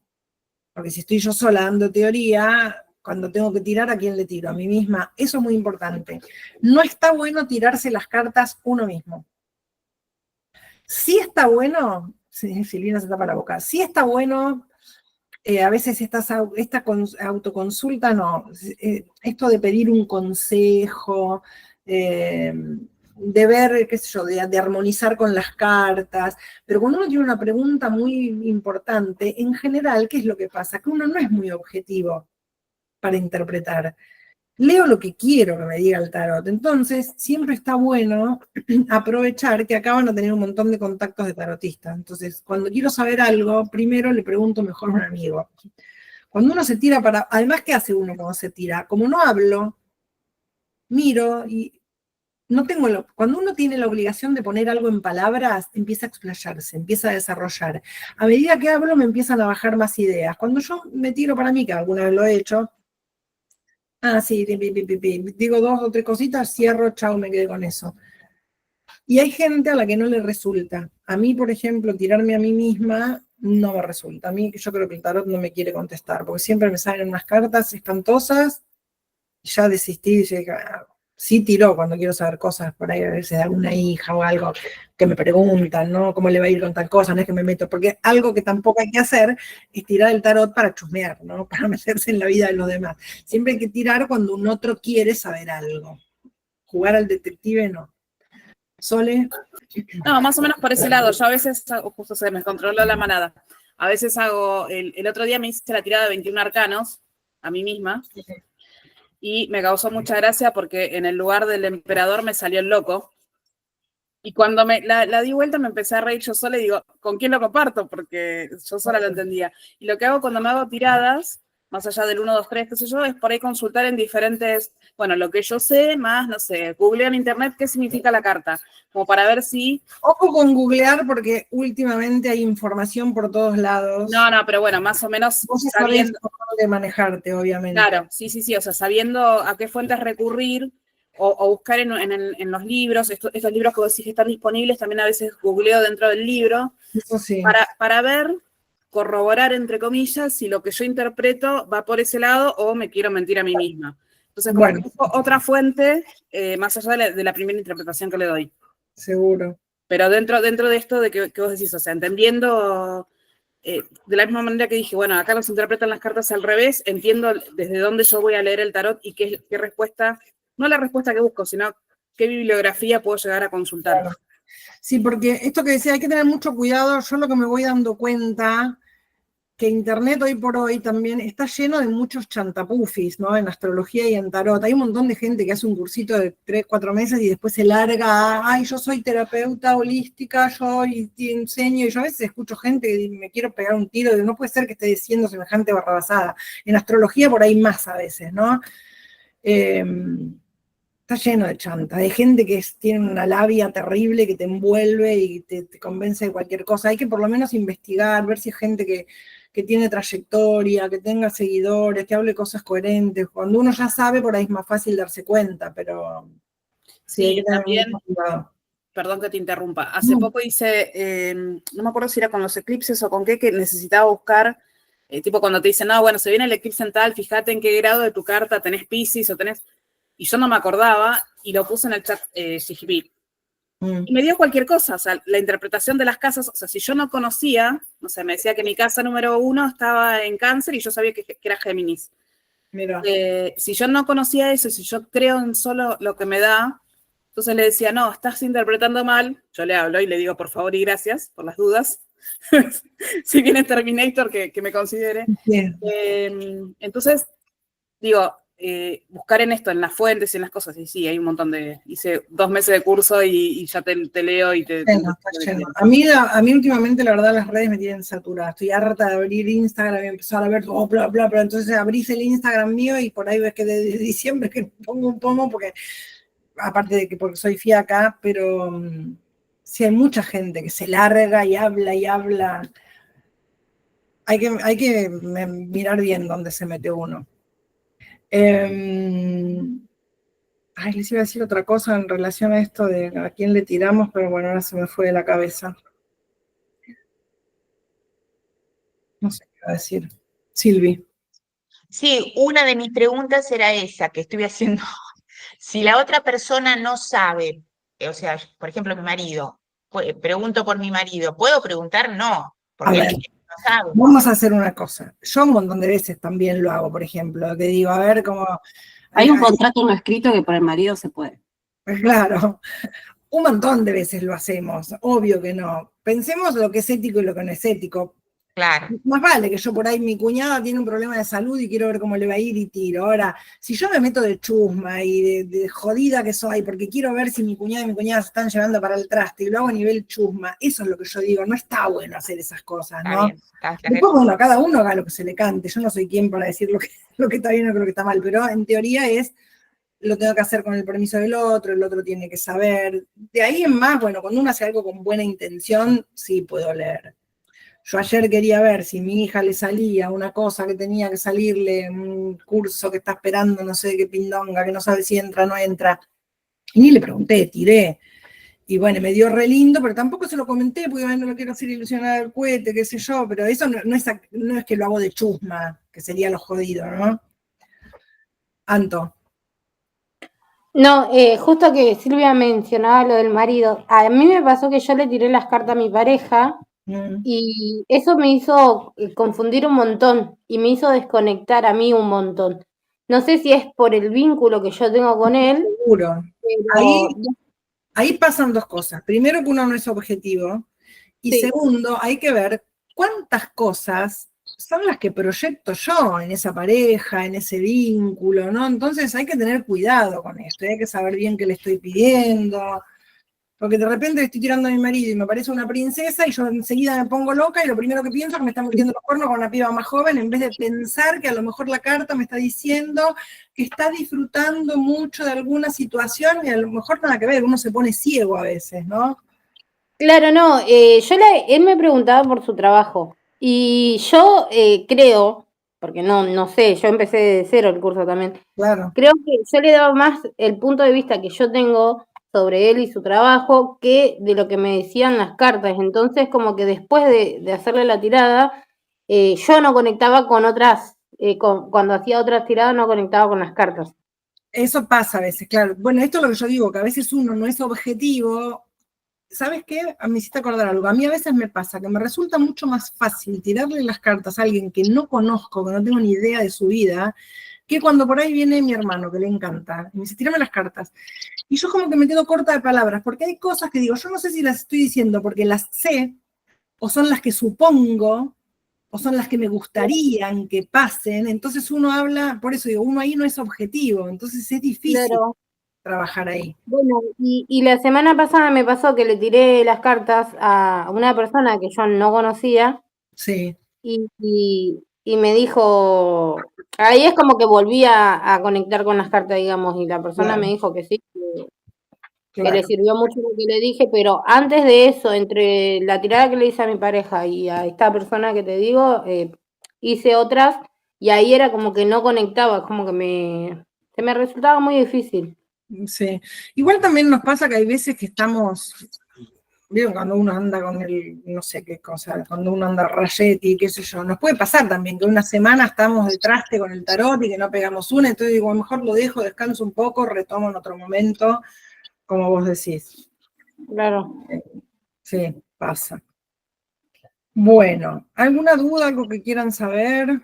S1: Porque si estoy yo sola dando teoría, cuando tengo que tirar, ¿a quién le tiro? A mí misma. Eso es muy importante. No está bueno tirarse las cartas uno mismo. Sí está bueno, Silvina se tapa la boca, sí está bueno, a veces esta autoconsulta, no, esto de pedir un consejo, de ver, qué sé yo, de armonizar con las cartas, pero cuando uno tiene una pregunta muy importante, en general, ¿qué es lo que pasa? Que uno no es muy objetivo para interpretar. Leo lo que quiero que me diga el tarot, entonces siempre está bueno aprovechar que acá van a tener un montón de contactos de tarotistas. Entonces, cuando quiero saber algo, primero le pregunto mejor a un amigo. Cuando uno se tira para... Además, ¿qué hace uno cuando se tira? Como no hablo, miro y no tengo... Cuando uno tiene la obligación de poner algo en palabras, empieza a explayarse, empieza a desarrollar. A medida que hablo, me empiezan a bajar más ideas. Cuando yo me tiro para mí, que alguna vez lo he hecho, sí, digo 2 o 3 cositas, cierro, chao, me quedé con eso. Y hay gente a la que no le resulta. A mí, por ejemplo, tirarme a mí misma no me resulta. A mí, yo creo que el tarot no me quiere contestar, porque siempre me salen unas cartas espantosas, y ya desistí, y sí tiró cuando quiero saber cosas por ahí, a veces de alguna hija o algo, que me preguntan, ¿no? ¿Cómo le va a ir con tal cosa? No es que me meto, porque algo que tampoco hay que hacer es tirar el tarot para chusmear, ¿no? Para meterse en la vida de los demás. Siempre hay que tirar cuando un otro quiere saber algo. Jugar al detective, no. ¿Sole?
S2: No, más o menos por ese lado. Yo a veces, justo se me controló la manada. A veces hago, el otro día me hice la tirada de 21 arcanos a mí misma, y me causó mucha gracia porque en el lugar del emperador me salió el loco. Y cuando la di vuelta me empecé a reír yo sola y digo, ¿con quién lo comparto? Porque yo sola lo entendía. Y lo que hago cuando me hago tiradas, más allá del 1, 2, 3, qué sé yo, es por ahí consultar en diferentes, bueno, lo que yo sé, más, no sé, googleo en internet qué significa la carta, como para ver si...
S1: Ojo con googlear, porque últimamente hay información por todos lados.
S2: No, pero bueno, más o menos
S1: Vos
S2: sabiendo...
S1: sabés cómo de manejarte, obviamente.
S2: Claro, sí, o sea, sabiendo a qué fuentes recurrir, o buscar en los libros, estos libros que vos decís que están disponibles, también a veces googleo dentro del libro,
S1: Eso sí.
S2: para ver, corroborar, entre comillas, si lo que yo interpreto va por ese lado o me quiero mentir a mí misma. Entonces, como que busco otra fuente, más allá de la primera interpretación que le doy.
S1: Seguro.
S2: Pero dentro de esto de que vos decís, o sea, entendiendo... de la misma manera que dije, bueno, acá nos interpretan las cartas al revés, entiendo desde dónde yo voy a leer el tarot y qué respuesta, no la respuesta que busco, sino qué bibliografía puedo llegar a consultar.
S1: Sí, porque esto que decía, hay que tener mucho cuidado. Yo lo que me voy dando cuenta que Internet hoy por hoy también está lleno de muchos chantapufis, ¿no? En astrología y en tarot. Hay un montón de gente que hace un cursito de 3, 4 meses y después se larga a, ay, yo soy terapeuta holística, yo te enseño, y yo a veces escucho gente que me quiero pegar un tiro, de no puede ser que esté diciendo semejante barrabasada. En astrología por ahí más a veces, ¿no? Está lleno de chanta, de gente que tiene una labia terrible que te envuelve y te convence de cualquier cosa. Hay que por lo menos investigar, ver si es gente que tiene trayectoria, que tenga seguidores, que hable cosas coherentes. Cuando uno ya sabe, por ahí es más fácil darse cuenta, pero sí, hay que tener
S2: también,
S1: mucho cuidado.
S2: perdón que te interrumpa, hace poco hice, no me acuerdo si era con los eclipses o con qué, que necesitaba buscar, tipo cuando te dicen, no, bueno, se viene el eclipse en tal, fíjate en qué grado de tu carta tenés Piscis o tenés... Y yo no me acordaba, y lo puse en el chat CGP. Y me dio cualquier cosa, o sea, la interpretación de las casas, o sea, si yo no conocía, o sea, me decía que mi casa número 1 estaba en Cáncer y yo sabía que era Géminis.
S1: Mira.
S2: Si yo no conocía eso, si yo creo en solo lo que me da, entonces le decía, no, estás interpretando mal, yo le hablo y le digo, por favor y gracias, por las dudas, si viene Terminator, que me considere.
S1: Bien.
S2: Entonces, digo, buscar en esto, en las fuentes y en las cosas, y sí, hay un montón de... Hice 2 meses de curso y ya te leo y te...
S1: Está lleno. A mí últimamente, la verdad, las redes me tienen saturada. Estoy harta de abrir Instagram y empezar a ver, bla, bla, bla. Entonces abrís el Instagram mío y por ahí ves que desde diciembre que pongo un pomo, porque, aparte de que porque soy fiaca, pero sí hay mucha gente que se larga y habla y habla. Hay que mirar bien dónde se mete uno. Ay, les iba a decir otra cosa en relación a esto de a quién le tiramos, pero bueno, ahora se me fue de la cabeza. No sé qué iba a decir. Silvi.
S4: Sí, una de mis preguntas era esa que estuve haciendo. Si la otra persona no sabe, o sea, por ejemplo, mi marido, pregunto por mi marido, ¿puedo preguntar? No, porque él no sabe.
S1: Vamos a hacer una cosa. Yo un montón de veces también lo hago, por ejemplo, que digo, a ver cómo...
S3: Hay un contrato no escrito que por el marido se puede.
S1: Claro, un montón de veces lo hacemos, obvio que no. Pensemos lo que es ético y lo que no es ético.
S4: Claro.
S1: Más vale que yo por ahí, mi cuñada tiene un problema de salud y quiero ver cómo le va a ir y tiro. Ahora, si yo me meto de chusma y de jodida que soy, porque quiero ver si mi cuñada y mi cuñada se están llevando para el traste y lo hago a nivel chusma, eso es lo que yo digo, no está bueno hacer esas cosas, ¿no? Después, bueno, cada uno haga lo que se le cante, yo no soy quien para decir lo que está bien o lo que está mal, pero en teoría lo tengo que hacer con el permiso del otro, el otro tiene que saber. De ahí en más, bueno, cuando uno hace algo con buena intención, sí puedo leer. Yo ayer quería ver si mi hija le salía una cosa que tenía que salirle, un curso que está esperando, no sé qué pindonga, que no sabe si entra o no entra. Y ni le pregunté, tiré. Y bueno, me dio re lindo, pero tampoco se lo comenté, porque no lo quiero hacer ilusionar al cohete, qué sé yo, pero eso no es que lo hago de chusma, que sería lo jodido, ¿no? Anto.
S9: No, justo que Silvia mencionaba lo del marido, a mí me pasó que yo le tiré las cartas a mi pareja y eso me hizo confundir un montón y me hizo desconectar a mí un montón. No sé si es por el vínculo que yo tengo con él.
S1: Seguro.
S9: Pero...
S1: Ahí pasan 2 cosas. Primero, que uno no es objetivo. Y sí. Segundo, hay que ver cuántas cosas son las que proyecto yo en esa pareja, en ese vínculo, ¿no? Entonces hay que tener cuidado con esto. Hay que saber bien qué le estoy pidiendo. Porque de repente estoy tirando a mi marido y me parece una princesa y yo enseguida me pongo loca y lo primero que pienso es que me está metiendo los cuernos con una piba más joven, en vez de pensar que a lo mejor la carta me está diciendo que está disfrutando mucho de alguna situación y a lo mejor nada que ver, uno se pone ciego a veces, ¿no?
S9: Claro, no, él me preguntaba por su trabajo y yo creo, porque no sé, yo empecé de cero el curso también,
S1: claro.
S9: Creo que yo le he dado más el punto de vista que yo tengo sobre él y su trabajo que de lo que me decían las cartas. Entonces, como que después de hacerle la tirada, yo no conectaba con otras, cuando hacía otras tiradas no conectaba con las cartas.
S1: Eso pasa a veces, claro. Bueno, esto es lo que yo digo, que a veces uno no es objetivo. ¿Sabes qué? Me hiciste acordar algo. A mí a veces me pasa que me resulta mucho más fácil tirarle las cartas a alguien que no conozco, que no tengo ni idea de su vida, que cuando por ahí viene mi hermano, que le encanta, y me dice, tírame las cartas. Y yo como que me quedo corta de palabras, porque hay cosas que digo, yo no sé si las estoy diciendo porque las sé, o son las que supongo, o son las que me gustarían que pasen, entonces uno habla, por eso digo, uno ahí no es objetivo, entonces es difícil
S9: Claro.
S1: trabajar ahí.
S9: Bueno, y la semana pasada me pasó que le tiré las cartas a una persona que yo no conocía
S1: Sí,
S9: y me dijo, ahí es como que volví a conectar con las cartas, digamos, y la persona
S1: Claro.
S9: me dijo que sí, que le
S1: claro.
S9: sirvió mucho lo que le dije, pero antes de eso, entre la tirada que le hice a mi pareja y a esta persona que te digo, hice otras y ahí era como que no conectaba, como que se me resultaba muy difícil.
S1: Sí. Igual también nos pasa que hay veces que estamos, ¿vieron? Cuando uno anda con el, no sé qué cosa, cuando uno anda rayetti, qué sé yo, nos puede pasar también que una semana estamos de traste con el tarot y que no pegamos una, entonces digo, a lo mejor lo dejo, descanso un poco, retomo en otro momento, como vos decís.
S9: Claro.
S1: Sí, pasa. Bueno, ¿alguna duda, algo que quieran saber?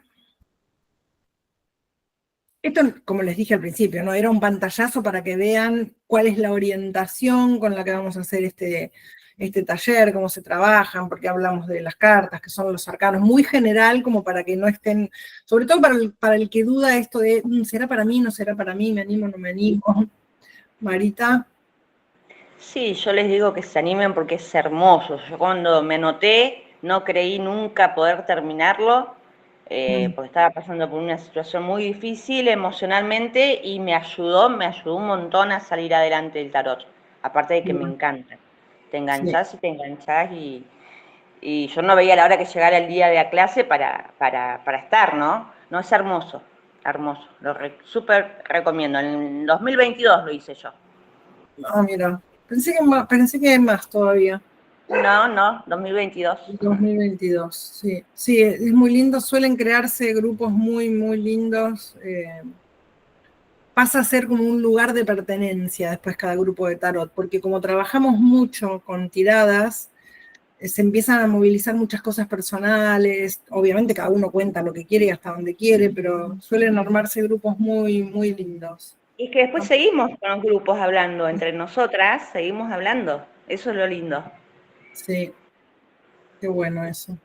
S1: Esto, como les dije al principio, ¿no? Era un pantallazo para que vean cuál es la orientación con la que vamos a hacer este taller, cómo se trabajan, porque hablamos de las cartas, que son los arcanos, muy general, como para que no estén, sobre todo para el que duda esto de, ¿será para mí, no será para mí, me animo, no me animo? Marita.
S7: Sí, yo les digo que se animen porque es hermoso. Yo cuando me anoté no creí nunca poder terminarlo, porque estaba pasando por una situación muy difícil emocionalmente y me ayudó un montón a salir adelante del tarot. Aparte de que me encanta. Te enganchás y te enganchás y yo no veía la hora que llegara el día de la clase para estar, ¿no? No, es hermoso, hermoso. Súper recomiendo. En 2022 lo hice yo.
S1: Ah, mira, pensé que hay más todavía.
S7: No, 2022.
S1: 2022, sí. Sí, es muy lindo, suelen crearse grupos muy, muy lindos. Pasa a ser como un lugar de pertenencia después cada grupo de tarot, porque como trabajamos mucho con tiradas, se empiezan a movilizar muchas cosas personales, obviamente cada uno cuenta lo que quiere y hasta donde quiere, pero suelen armarse grupos muy, muy lindos.
S7: Y es que después seguimos con los grupos hablando, entre nosotras seguimos hablando, eso es lo lindo.
S1: Sí, qué bueno eso.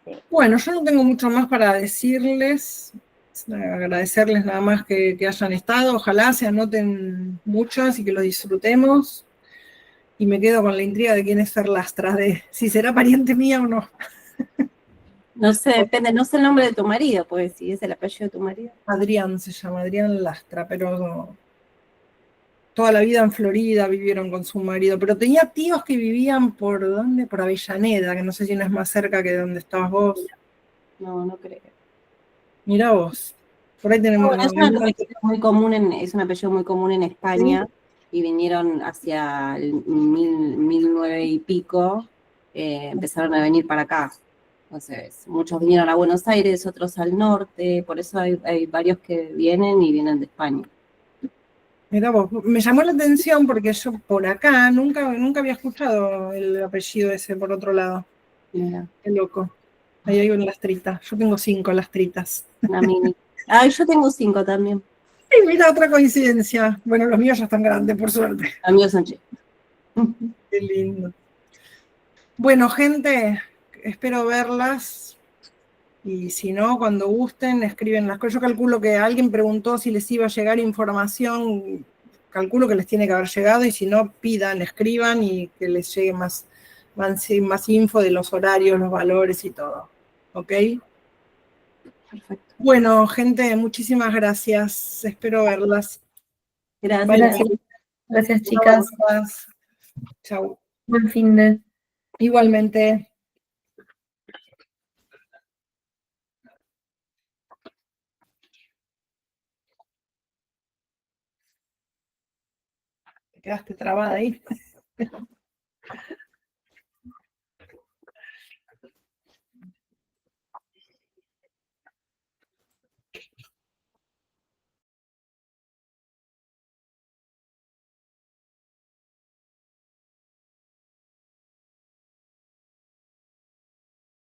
S7: Sí.
S1: Bueno, yo no tengo mucho más para decirles, agradecerles nada más que hayan estado, ojalá se anoten muchas y que lo disfrutemos. Y me quedo con la intriga de quién es Ferlastra, de si será pariente mía o no.
S3: No sé, depende, no sé el nombre de tu marido, pues si es el apellido de tu marido.
S1: Adrián se llama, Adrián Lastra, pero toda la vida en Florida vivieron con su marido, pero tenía tíos que vivían ¿por dónde? Por Avellaneda, que no sé si no es más cerca que de donde estabas vos.
S3: No, no creo.
S1: Mirá vos, por ahí tenemos...
S3: Bueno, es un apellido muy común en España, ¿sí? Y vinieron hacia el 1009 y pico, empezaron a venir para acá. Entonces, muchos vinieron a Buenos Aires, otros al norte, por eso hay varios que vienen y vienen de España.
S1: Mirá vos, me llamó la atención porque yo por acá nunca había escuchado el apellido ese por otro lado.
S3: Mira.
S1: Qué loco. Ahí hay una lastrita. Yo tengo 5 lastritas.
S3: Una mini. Ah, yo tengo 5 también.
S1: Y mira, otra coincidencia. Bueno, los míos ya están grandes, por suerte.
S3: Los míos son chicos.
S1: Qué lindo. Bueno, gente, espero verlas. Y si no, cuando gusten, escriben las cosas. Yo calculo que alguien preguntó si les iba a llegar información. Calculo que les tiene que haber llegado. Y si no, pidan, escriban y que les llegue más info de los horarios, los valores y todo. ¿Ok?
S3: Perfecto.
S1: Bueno, gente, muchísimas gracias. Espero verlas.
S3: Gracias.
S5: Gracias, chicas.
S1: Chau.
S5: Buen fin de.
S1: Igualmente. Te quedaste trabada ahí.